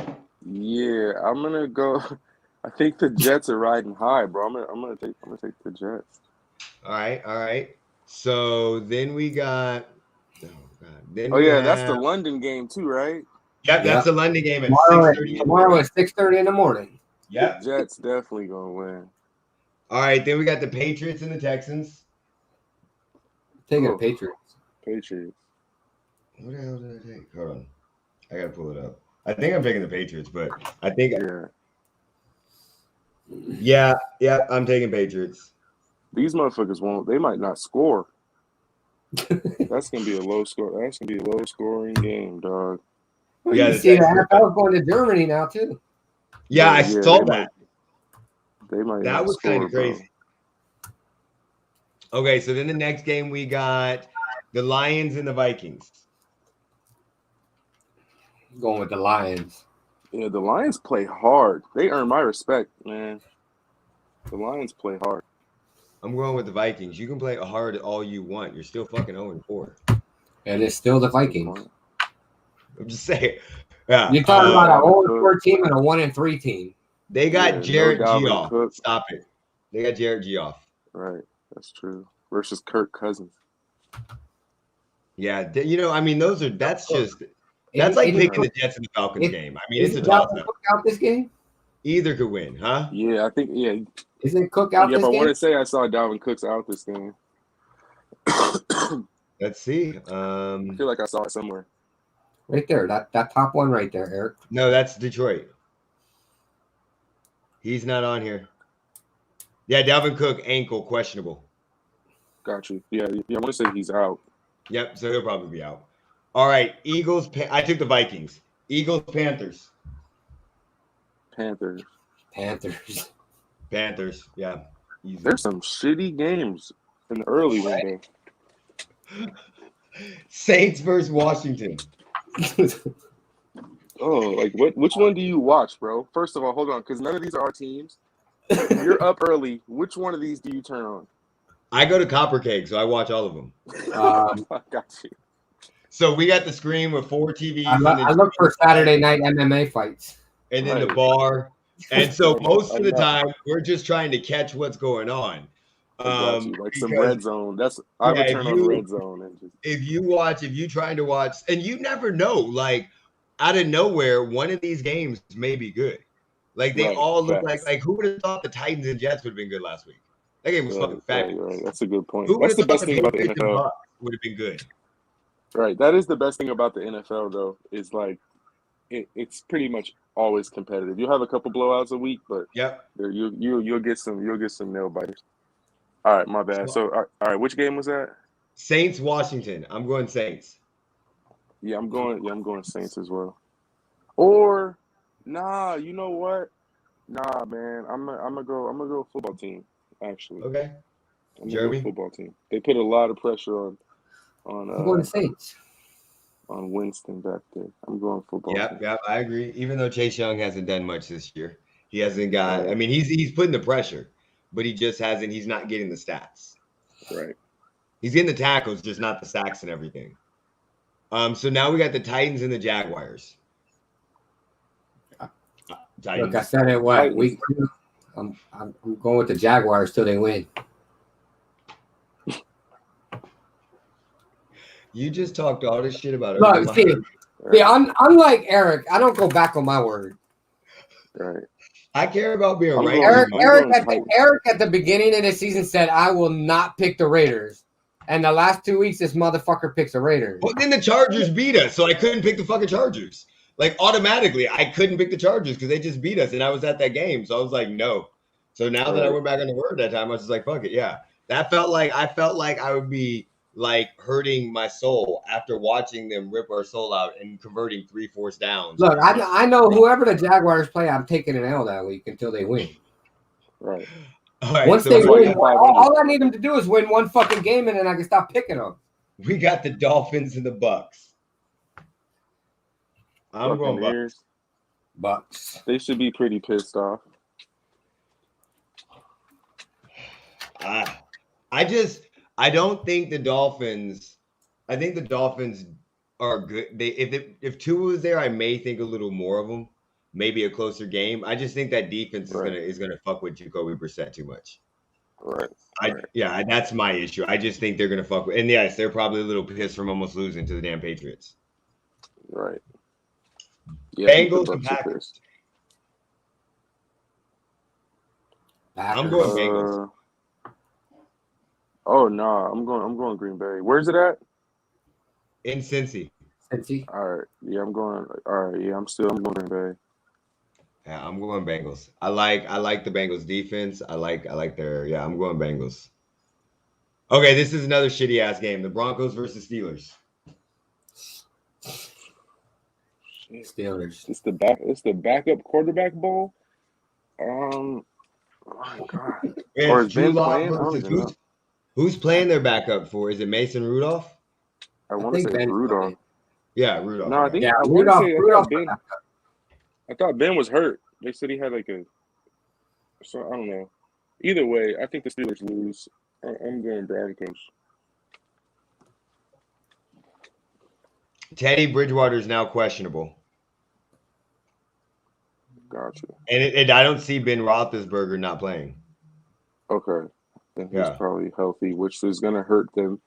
Yeah, I'm gonna go. I think the Jets are riding high, bro. I'm gonna take the Jets. All right. So then we got. Oh God. Then Oh we yeah, have, that's the London game too, right? Yep, that's the London game at Tomorrow 6:30. Tomorrow at 6:30 in the morning. Yep. The Jets definitely gonna win. All right. Then we got the Patriots and the Texans. Taking the Patriots. Patriots. What the hell did I take? Hold on. I gotta pull it up. I think I'm taking the Patriots, but I think yeah, I'm taking Patriots. These motherfuckers won't. They might not score. That's gonna be a low score. That's gonna be a low scoring game, dog. Well, you see the NFL's going to Germany now too. Yeah, I saw that. They might. That was kind of crazy. Bro. Okay, so then the next game we got the Lions and the Vikings. Going with the Lions. Yeah, the Lions play hard. They earn my respect, man. The Lions play hard. I'm going with the Vikings. You can play hard all you want. You're still fucking 0-4. And it's still the Vikings. I'm just saying. Yeah. You're talking about a 0-4 team and a 1-3 team. They got Jared Goff. Stop it. They got Jared Goff. Right. That's true. Versus Kirk Cousins. Yeah. You know, I mean, that's like picking the Jets and the Falcons game. I mean, it's a toss-up. Cook out this game? Either could win, huh? Yeah, I think, yeah. Isn't Cook out this game? Yeah, I want to say I saw Dalvin Cook's out this game. Let's see. I feel like I saw it somewhere. Right there. That top one right there, Eric. No, that's Detroit. He's not on here. Yeah, Dalvin Cook, ankle, questionable. Got you. Yeah, I want to say he's out. Yep, so he'll probably be out. All right, Eagles. I took the Vikings. Eagles, Panthers. Panthers. Yeah. Easy. There's some shitty games in the early window. Saints versus Washington. Oh, like which one do you watch, bro? First of all, hold on, because none of these are our teams. If you're up early, which one of these do you turn on? I go to Copper Cake, so I watch all of them. I got you. So we got the screen with 4 TVs. I look for Saturday night MMA fights. And then the bar. And so most of the time, we're just trying to catch what's going on. Like some red zone. I would turn on red zone. And just... If you're trying to watch, and you never know, like out of nowhere, one of these games may be good. Like they all look like who would have thought the Titans and Jets would have been good last week? That game was fucking fabulous. Right. That's a good point. That's the best thing about the NFL. Would have been good. Right. That is the best thing about the NFL, though, is like it's pretty much always competitive. You'll have a couple blowouts a week, but you'll get some nail biters. All right, my bad. So all right, which game was that? Saints, Washington. I'm going Saints. Yeah, I'm going Saints as well. Or nah, you know what? Nah, man, I'm gonna go football team. Actually, okay. Jeremy, football team. They put a lot of pressure on. I'm going to Saints. On Winston back there. I'm going football. Yep, I agree. Even though Chase Young hasn't done much this year, he hasn't got. I mean, he's putting the pressure, but he just hasn't. He's not getting the stats. Right. He's getting the tackles, just not the sacks and everything. So now we got the Titans and the Jaguars. Look, I said it. What week 2? I'm going with the Jaguars till they win. You just talked all this shit about it. Look, see, unlike Eric, I don't go back on my word. Right. I care about being I'm right. going- Eric at the beginning of the season said, I will not pick the Raiders. And the last 2 weeks, this motherfucker picks the Raiders. Well, then the Chargers beat us, so I couldn't pick the fucking Chargers. Like automatically, I couldn't pick the Chargers because they just beat us, and I was at that game, so I was like, no. So now that I went back on the word that time, I was just like, fuck it, yeah. That felt like I would be like hurting my soul after watching them rip our soul out and converting 3 4th downs. Look, I know whoever the Jaguars play, I'm taking an L that week until they win. Right. All right, Once so they win, all I need them to do is win one fucking game, and then I can stop picking them. we got the Dolphins and the Bucks. I'm going Bucks. Bucks. They should be pretty pissed off. I don't think the Dolphins. I think the Dolphins are good. If Tua was there, I may think a little more of them. Maybe a closer game. I just think that defense is gonna fuck with Jacoby Brissett too much. Right. Yeah, that's my issue. I just think they're gonna fuck with. And yes, they're probably a little pissed from almost losing to the damn Patriots. Right. Yeah, Bengals and Packers. I'm going Bengals. Oh no, I'm going Green Bay. Where's it at? In Cincy. Cincy. All right. Yeah, I'm going. All right. Yeah, I'm going Green Bay. Yeah, I'm going Bengals. I like the Bengals defense. I like their. Yeah, I'm going Bengals. Okay, this is another shitty ass game. The Broncos versus Steelers. Steelers. It's the backup quarterback bowl. Oh my God. Or is Ben playing? I don't even know. Who's playing their backup for? Is it Mason Rudolph? I want to say it's Rudolph. Yeah, Rudolph. No, I think Rudolph. I thought Ben was hurt. They said he had so I don't know. Either way, I think the Steelers lose. I'm going Broncos. Teddy Bridgewater is now questionable. Gotcha. And I don't see Ben Roethlisberger not playing. Okay. Then he's probably healthy, which is going to hurt them.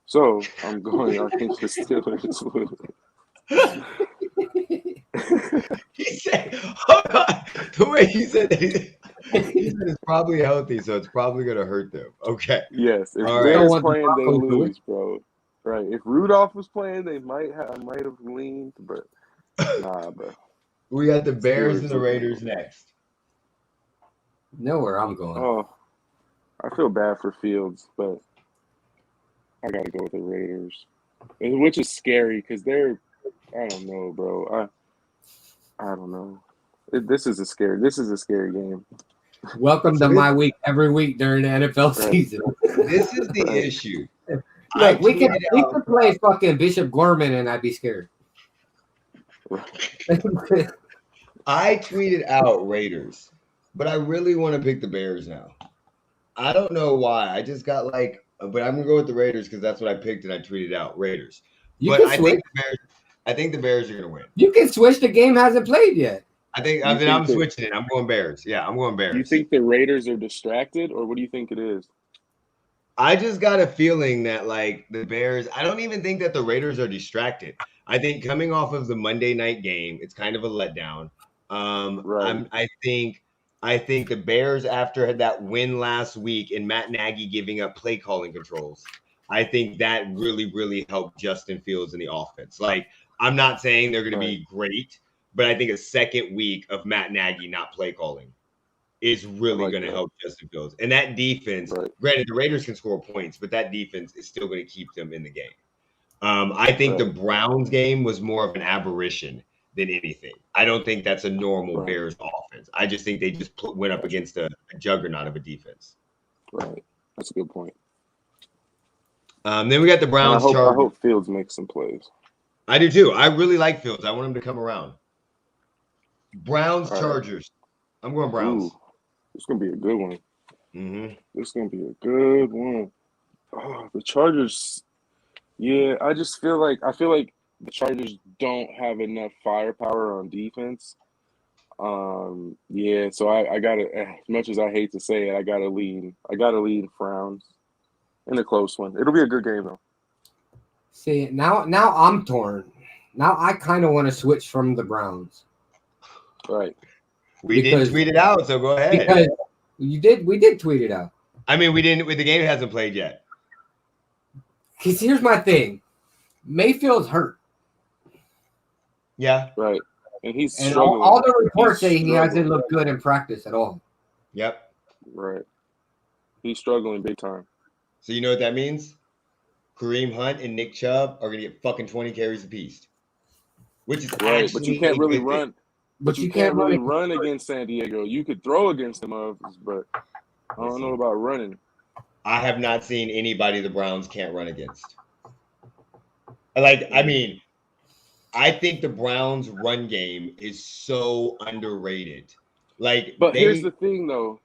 So I'm going, I think the Steelers lose. He said, hold on. The way he said that, he said it's probably healthy, so it's probably going to hurt them. Okay. Yes. If All Ben's playing, they lose, bro. Right. If Rudolph was playing, I might have leaned, but nah, bro. We got the Bears and the Raiders next. Know where I'm going. Oh, I feel bad for Fields, but I got to go with the Raiders, which is scary because I don't know, bro. I don't know. This is a scary game. Welcome to my week every week during the NFL season. This is the issue. Look, we could play fucking Bishop Gorman and I'd be scared. I tweeted out Raiders, but I really want to pick the Bears now. I don't know why. I just got but I'm gonna go with the Raiders because that's what I picked and I tweeted out Raiders. I think the Bears are gonna win. You can switch. The game hasn't played yet. I'm switching it. I'm going Bears. Yeah, I'm going Bears. Do you think the Raiders are distracted, or what do you think it is? I just got a feeling that the Bears. I don't even think that the Raiders are distracted. I think coming off of the Monday night game, it's kind of a letdown. Right. I think the Bears, after that win last week and Matt Nagy giving up play calling controls, I think that really, really helped Justin Fields in the offense. I'm not saying they're going to be great, but I think a second week of Matt Nagy not play calling is really going to help Justin Fields. And that defense, granted, the Raiders can score points, but that defense is still going to keep them in the game. I think the Browns game was more of an aberration than anything. I don't think that's a normal Bears offense. I just think they just went up against a juggernaut of a defense. Right. That's a good point. Then we got the Browns. I hope Fields makes some plays. I do too. I really like Fields. I want him to come around. Browns, Chargers. I'm going Browns. Ooh, it's going to be a good one. Mm-hmm. It's going to be a good one. Oh, the Chargers. Yeah, I feel like the Chargers don't have enough firepower on defense. Yeah, so I gotta, as much as I hate to say it, I gotta lean Browns in a close one. It'll be a good game though. See, now I'm torn. Now I kind of want to switch from the Browns. Right. We didn't tweet it out, so go ahead. Because we did tweet it out. I mean, we didn't. The game hasn't played yet. Because here's my thing, Mayfield's hurt. Yeah, right. And he's And struggling. all the reports say he hasn't looked good in practice at all. Yep. Right. He's struggling big time. So you know what that means? Kareem Hunt and Nick Chubb are gonna get fucking 20 carries apiece, which is right. But you can't really run. But you can't really run against San Diego. You could throw against them, but I don't know about running. I have not seen anybody the Browns can't run against. I mean, I think the Browns' run game is so underrated. But here's the thing, though.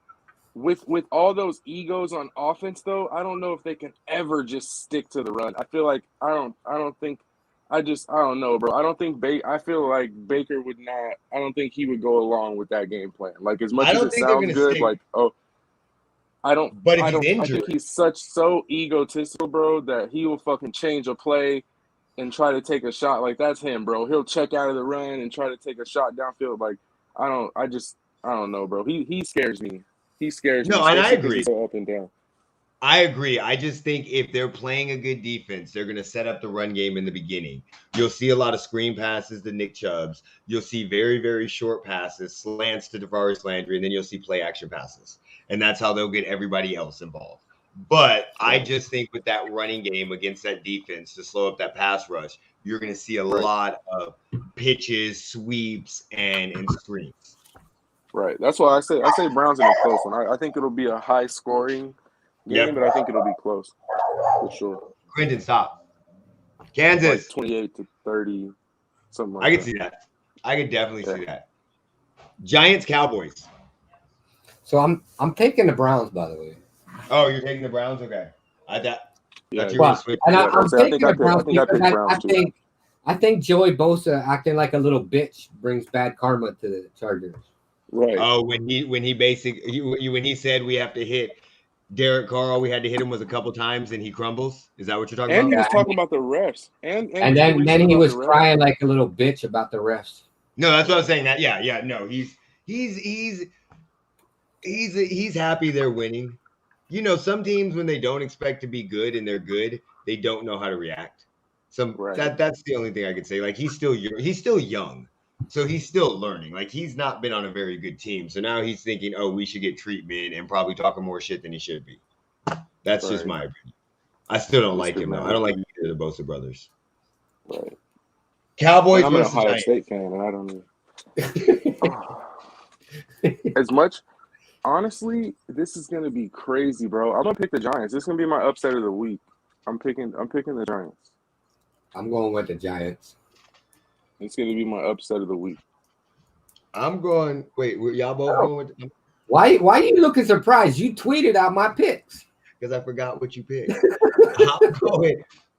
With all those egos on offense, though, I don't know if they can ever just stick to the run. I feel like I don't know, bro. I don't think I feel like Baker would not. I don't think he would go along with that game plan. Like as much as it sounds good, I don't. But I think he's so egotistical, bro, that he will fucking change a play and try to take a shot. Like that's him, bro. He'll check out of the run and try to take a shot downfield. Like I don't know, bro. He scares me. He scares me. No, and I agree. So up and down. I agree. I just think if they're playing a good defense, they're going to set up the run game in the beginning. You'll see a lot of screen passes to Nick Chubbs. You'll see very, very short passes, slants to DeVaris Landry, and then you'll see play action passes. And that's how they'll get everybody else involved. But I just think with that running game against that defense to slow up that pass rush, you're going to see a lot of pitches, sweeps, and screens. Right. That's why I say Browns in a close one. I think it'll be a high scoring game, but I think it'll be close for sure. Quentin, stop. Kansas. Like 28-30, something like that. I can see that. I could definitely see that. Giants, Cowboys. So I'm taking the Browns, by the way. Oh, you're taking the Browns? Okay. I thought you were I'm taking the Browns because I think Joey Bosa acting like a little bitch brings bad karma to the Chargers. Right. Oh, when he said we have to hit Derek Carr, all we had to hit him was a couple times and he crumbles. Is that what you're talking about? And he was talking about the refs. And then he was crying like a little bitch about the refs. No, that's what I was saying. That no, he's happy they're winning. You know, some teams when they don't expect to be good and they're good, they don't know how to react. That's the only thing I could say. Like he's still young. So he's still learning. Like he's not been on a very good team. So now he's thinking, oh, we should get treatment and probably talking more shit than he should be. That's just my opinion. I still don't like him though. I don't like either of the Bosa brothers. Right. Cowboys. I'm an Ohio State fan, and I don't know. As much, honestly, this is gonna be crazy, bro. I'm gonna pick the Giants. This is gonna be my upset of the week. I'm picking the Giants. I'm going with the Giants. It's going to be my upset of the week. I'm going. Wait, y'all both going with? Why are you looking surprised? You tweeted out my picks. Because I forgot what you picked.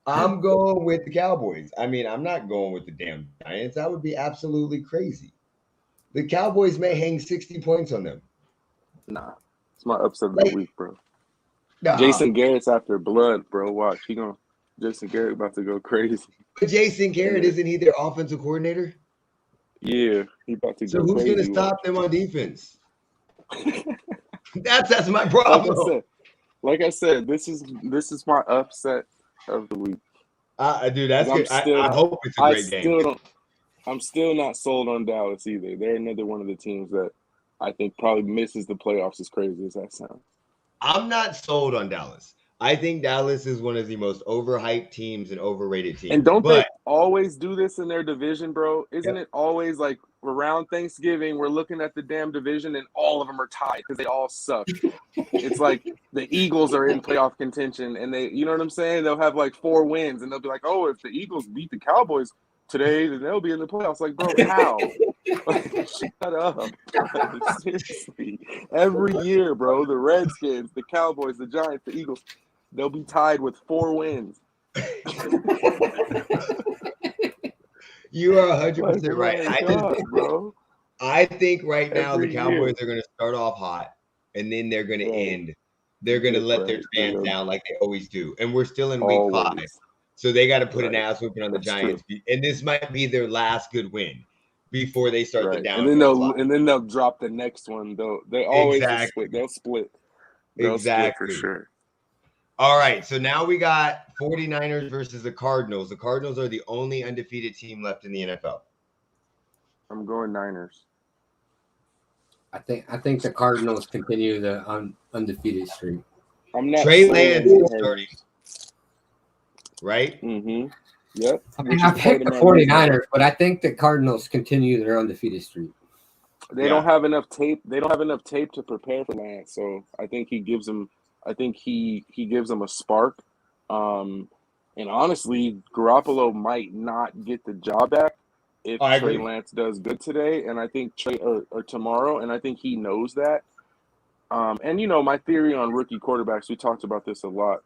I'm going with the Cowboys. I mean, I'm not going with the damn Giants. That would be absolutely crazy. The Cowboys may hang 60 points on them. Nah, it's my upset of the week, bro. Nah. Jason Garrett's after blood, bro. Watch, Jason Garrett about to go crazy. But Jason Garrett, isn't he their offensive coordinator? Yeah, he about to go crazy. So who's going to stop them on defense? That's my problem. Like I said, this is my upset of the week. Dude, that's good. I hope it's a great game. I'm still not sold on Dallas either. They're another one of the teams that I think probably misses the playoffs, as crazy as that sounds. I'm not sold on Dallas. I think Dallas is one of the most overhyped teams and overrated teams. And they always do this in their division, bro? Isn't it always like around Thanksgiving, we're looking at the damn division and all of them are tied because they all suck. It's like the Eagles are in playoff contention and they, you know what I'm saying? They'll have like 4 wins and they'll be like, oh, if the Eagles beat the Cowboys today, then they'll be in the playoffs. Like, bro, how? Like, shut up. Like, seriously. Every year, bro, the Redskins, the Cowboys, the Giants, the Eagles, they'll be tied with 4 wins. You are 100% right. I think right now the Cowboys are going to start off hot, and then they're going to end. They're going to let their fans down like they always do. And we're still in week 5. So they got to put an ass whooping on the Giants. And this might be their last good win. before they start the Right. downhill slide. And then they'll drop the next one. They always Exactly. split. They'll split. Split for Exactly. sure. All right, so now we got 49ers versus the Cardinals. The Cardinals are the only undefeated team left in the NFL. I'm going Niners. I think the Cardinals continue the undefeated streak. I'm not Trey sold on Lance the is Cardinals. starting, right? Mm-hmm. Yep. I mean, I picked the 49ers, but I think the Cardinals continue their undefeated streak. They don't have enough tape. They don't have enough tape to prepare for Lance. So I think he gives them. I think he gives them a spark. And honestly, Garoppolo might not get the job back if Trey Lance does good today, and I think or tomorrow, and I think he knows that. And you know, my theory on rookie quarterbacks, we talked about this a lot.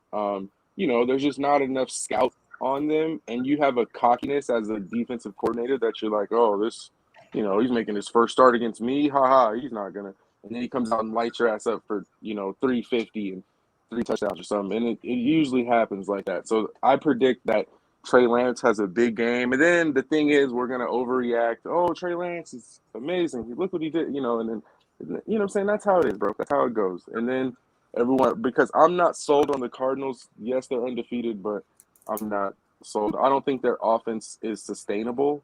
You know, there's just not enough scout on them, and you have a cockiness as a defensive coordinator that you're like, oh, this, you know, he's making his first start against me. Ha, he's not gonna. And then he comes out and lights your ass up for, you know, 350 and 3 touchdowns or something. And it usually happens like that. So I predict that Trey Lance has a big game. And then the thing is, we're gonna overreact. Oh, Trey Lance is amazing. Look what he did, you know. And then, you know what I'm saying? That's how it is, bro. That's how it goes. And then everyone, because I'm not sold on the Cardinals. Yes, they're undefeated, but I'm not sold. I don't think their offense is sustainable.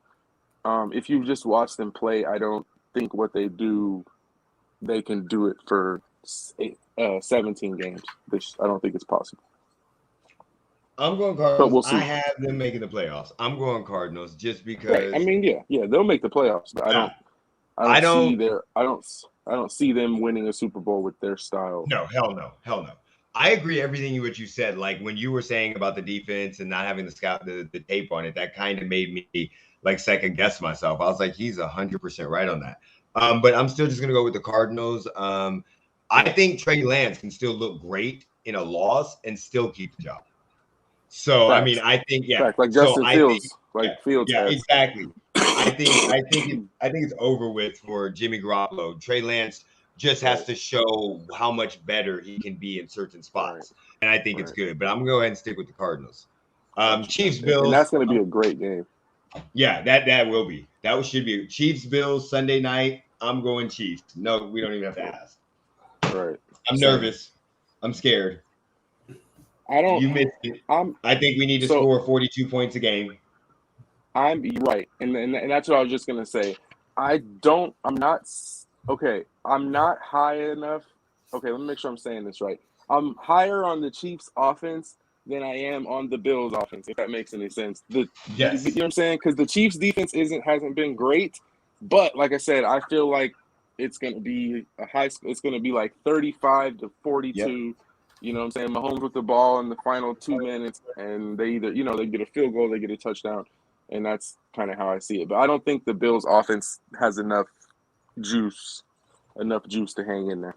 If you just watch them play, I don't think what they do, they can do it for 17 games. Which I don't think it's possible. I'm going Cardinals. But we'll see. I have them making the playoffs. I'm going Cardinals just because. Right. I mean, yeah, they'll make the playoffs, but I don't see them winning a Super Bowl with their style. No, hell no. I agree everything what you said. Like when you were saying about the defense and not having the tape on it, that kind of made me like second guess myself. I was like, he's 100% right on that. But I'm still just gonna go with the Cardinals. I think Trey Lance can still look great in a loss and still keep the job. So Facts. I mean, I think like Justin Fields, Fields. Yeah, exactly. I think it's over with for Jimmy Garoppolo. Trey Lance just has to show how much better he can be in certain spots, and I think it's good. But I'm gonna go ahead and stick with the Cardinals. Chiefs Bills, and that's gonna be a great game. Yeah, that will be. That should be Chiefs Bills Sunday night. I'm going Chiefs. No, we don't even have to ask. Right. I'm nervous. I'm scared. You missed it. I think we need to score 42 points a game. I'm right, and that's what I was just gonna say. I'm not high enough. Okay, let me make sure I'm saying this right. I'm higher on the Chiefs offense than I am on the Bills offense, if that makes any sense. Yes. You know what I'm saying? Because the Chiefs defense hasn't been great, but like I said, I feel like it's gonna be it's gonna be like 35-42. Yep. You know what I'm saying? Mahomes with the ball in the final 2 minutes, and they either, you know, they get a field goal, they get a touchdown, and that's kind of how I see it. But I don't think the Bills offense has enough juice to hang in there.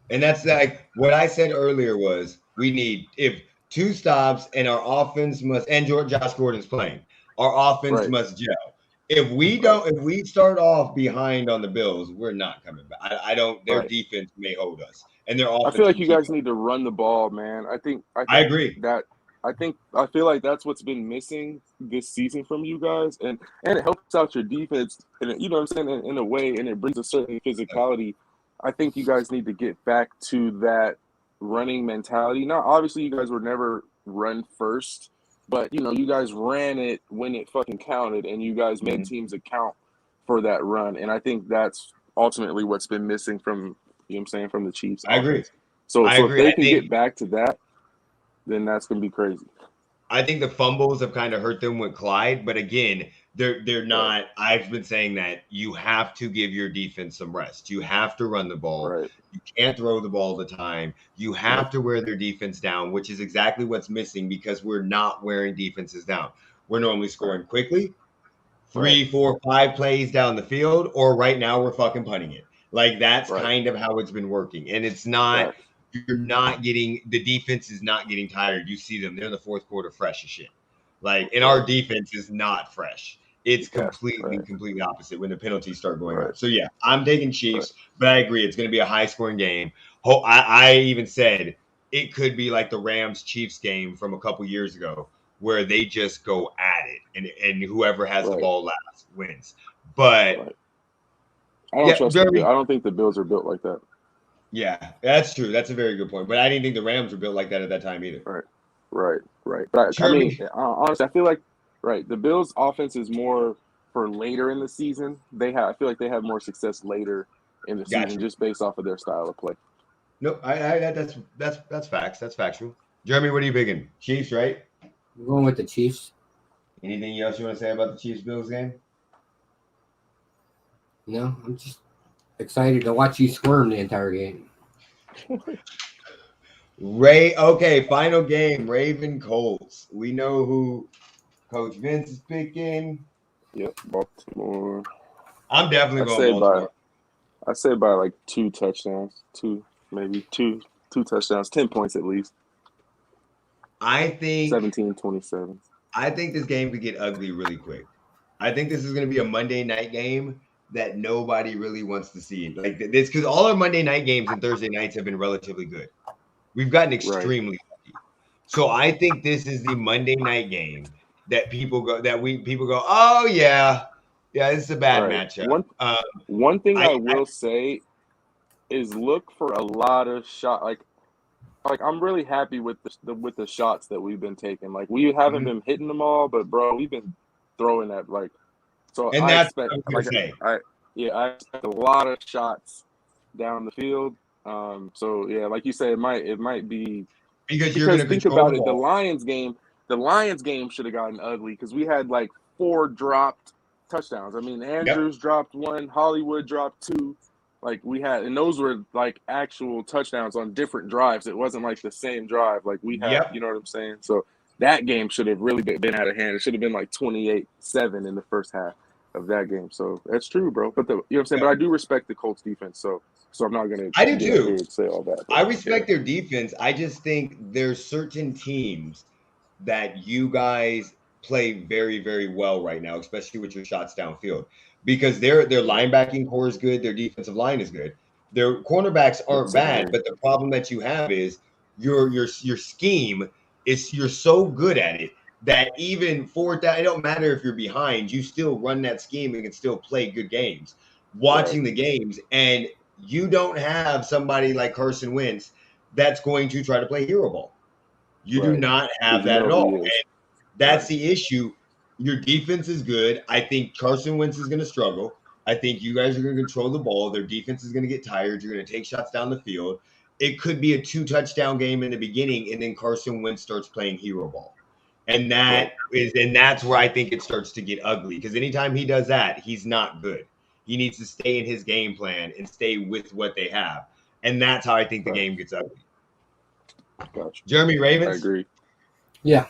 And that's like what I said earlier was we need, if 2 stops and our offense must, and Josh Gordon's playing, our offense must gel. If we start off behind on the Bills, we're not coming back. I don't. Their defense may hold us, and their offense. I feel like you guys need to run the ball, man. I agree. I feel like that's what's been missing this season from you guys, and it helps out your defense, and you know what I'm saying, in a way, and it brings a certain physicality. I think you guys need to get back to that running mentality. Now, obviously, you guys were never run first. But, you know, you guys ran it when it fucking counted, and you guys made teams account for that run. And I think that's ultimately what's been missing from, you know what I'm saying, from the Chiefs. I agree. So if they can get back to that, then that's going to be crazy. I think the fumbles have kind of hurt them with Clyde. But again, they're not. I've been saying that you have to give your defense some rest. You have to run the ball. Right. You can't throw the ball all the time. You have to wear their defense down, which is exactly what's missing because we're not wearing defenses down. We're normally scoring quickly, 3, 4, 5 plays down the field, or right now we're fucking punting it. Like that's kind of how it's been working. And it's not, you're not getting, the defense is not getting tired. You see them, they're in the fourth quarter fresh as shit. Like, and our defense is not fresh. It's completely opposite when the penalties start going up. So, yeah, I'm taking Chiefs, but I agree. It's going to be a high-scoring game. I even said it could be like the Rams-Chiefs game from a couple years ago where they just go at it, and whoever has the ball last wins. But Right. I don't trust the Bills. I don't think the Bills are built like that. Yeah, that's true. That's a very good point. But I didn't think the Rams were built like that at that time either. Right. But I mean, honestly, I feel like the Bills' offense is more for later in the season. I feel like they have more success later in the season just based off of their style of play. No, that's facts. That's factual. Jeremy, what are you bigging? Chiefs, right? I'm going with the Chiefs. Anything else you want to say about the Chiefs-Bills game? No, I'm just excited to watch you squirm the entire game. Okay, final game, Raven Colts. We know who Coach Vince is picking. Yep, Baltimore. I'm definitely going Baltimore. I say by like 2 touchdowns. Maybe two touchdowns, 10 points at least. I think 17-27. I think this game could get ugly really quick. I think this is going to be a Monday night game that nobody really wants to see. Like this, because all our Monday night games and Thursday nights have been relatively good. We've gotten extremely lucky. So I think this is the Monday night game that people go, oh yeah, this is a bad matchup. One thing I will say is look for a lot of shot. Like I'm really happy with the shots that we've been taking. Like we haven't been hitting them all, but bro, we've been throwing that like. So and I expect I expect a lot of shots down the field. So yeah, like you said, it might be because you're going to think about it. The Lions game should have gotten ugly because we had like 4 dropped touchdowns. I mean, Andrews dropped 1, Hollywood dropped 2. Like we had, and those were like actual touchdowns on different drives. It wasn't like the same drive like we had. You know what I'm saying? So that game should have really been out of hand. It should have been like 28-7 in the first half of that game. So that's true, bro. But you know what I'm saying? But I do respect the Colts defense. So I'm not gonna. I do too. Say all that. I respect their defense. I just think there's certain teams that you guys play very, very well right now, especially with your shots downfield, because their linebacking core is good, their defensive line is good, their cornerbacks aren't bad, but the problem that you have is your scheme is you're so good at it that even fourth down, it don't matter if you're behind, you still run that scheme and can still play good games. Watching the games, and you don't have somebody like Carson Wentz that's going to try to play hero ball. You do not have that at all. And that's the issue. Your defense is good. I think Carson Wentz is going to struggle. I think you guys are going to control the ball. Their defense is going to get tired. You're going to take shots down the field. It could be a 2-touchdown game in the beginning, and then Carson Wentz starts playing hero ball. And that's where I think it starts to get ugly, because anytime he does that, he's not good. He needs to stay in his game plan and stay with what they have. And that's how I think the game gets ugly. Gotcha. Jeremy, Ravens? I agree. Yeah.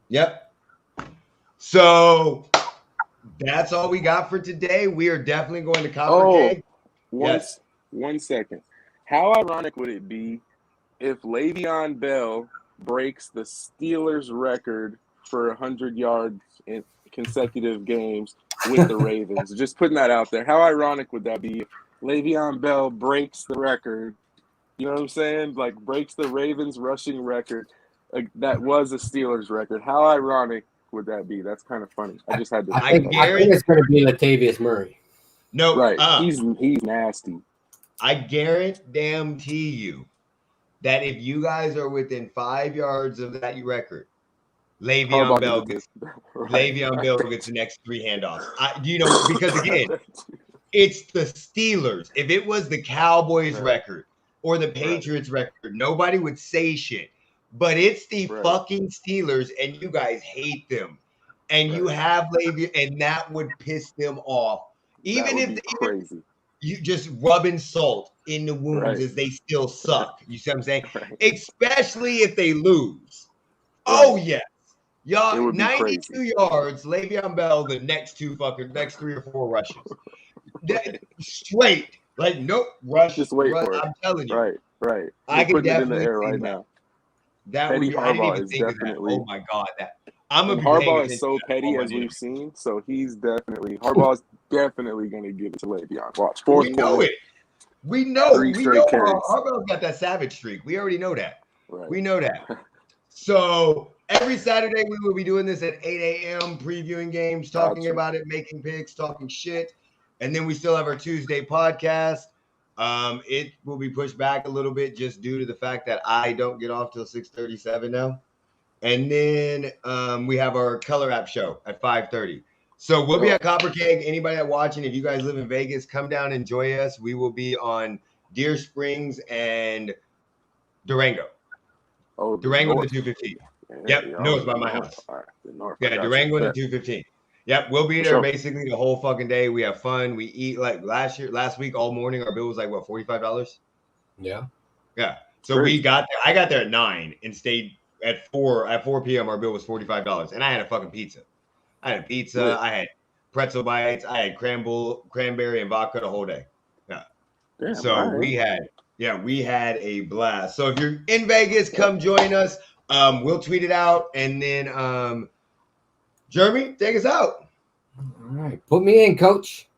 Yep. So that's all we got for today. We are definitely going to Copper Cake. One second. How ironic would it be if Le'Veon Bell breaks the Steelers' record for 100 yards in consecutive games with the Ravens? Just putting that out there. How ironic would that be if Le'Veon Bell breaks the record? You know what I'm saying? Like breaks the Ravens rushing record. That was a Steelers record. How ironic would that be? That's kind of funny. I just had to. I think it's going to be Latavius Murray. No, right. He's nasty. I guarantee you that if you guys are within 5 yards of that record, Le'Veon Bell gets the next 3 handoffs. Because again, it's the Steelers. If it was the Cowboys record or the Patriots record, nobody would say shit. But it's the fucking Steelers, and you guys hate them. And you have Le'Veon, and that would piss them off. Even crazy. You just rubbing salt in the wounds as they still suck. You see what I'm saying? Especially if they lose. Oh, yes. Y'all, 92 yards, Le'Veon Bell, the next 3 or 4 rushes. Straight. Like, nope, rush. Just wait for it. I'm telling you. Right. I can definitely it in the air right now. That would be Harbaugh is definitely. Oh my God, Harbaugh is so petty as we've seen, so Harbaugh's definitely going to give it to Le'Veon. Watch. We know it. We know Harbaugh's got that savage streak. We already know that. Right. We know that. So every Saturday we will be doing this at 8 a.m. previewing games, talking Gotcha. about it, making picks, talking shit. And then we still have our Tuesday podcast. It will be pushed back a little bit just due to the fact that I don't get off till 6:37 now. And then we have our Color App show at 5:30. So we'll be at Copper Keg. Anybody that watching, if you guys live in Vegas, come down and enjoy us. We will be on Deer Springs and Durango. Oh, Durango north. to 215. Yeah, Yep, y'all no, in it's by the my north. house. All right, the north. Yeah, Durango to 215. Yep, we'll be For there sure. basically the whole fucking day. We have fun. We eat like last week all morning. Our bill was like what, $45? Yeah. Yeah. So we got there. I got there at 9 and stayed at 4 p.m. Our bill was $45, and I had a fucking pizza. I had a pizza. Lit. I had pretzel bites. I had cranberry and vodka the whole day. Yeah. Damn, So we had a blast. So if you're in Vegas, come join us. We'll tweet it out, and then Jeremy, take us out. All right, put me in, coach.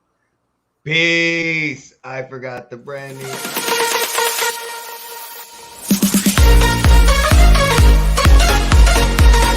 Peace. I forgot the brand new.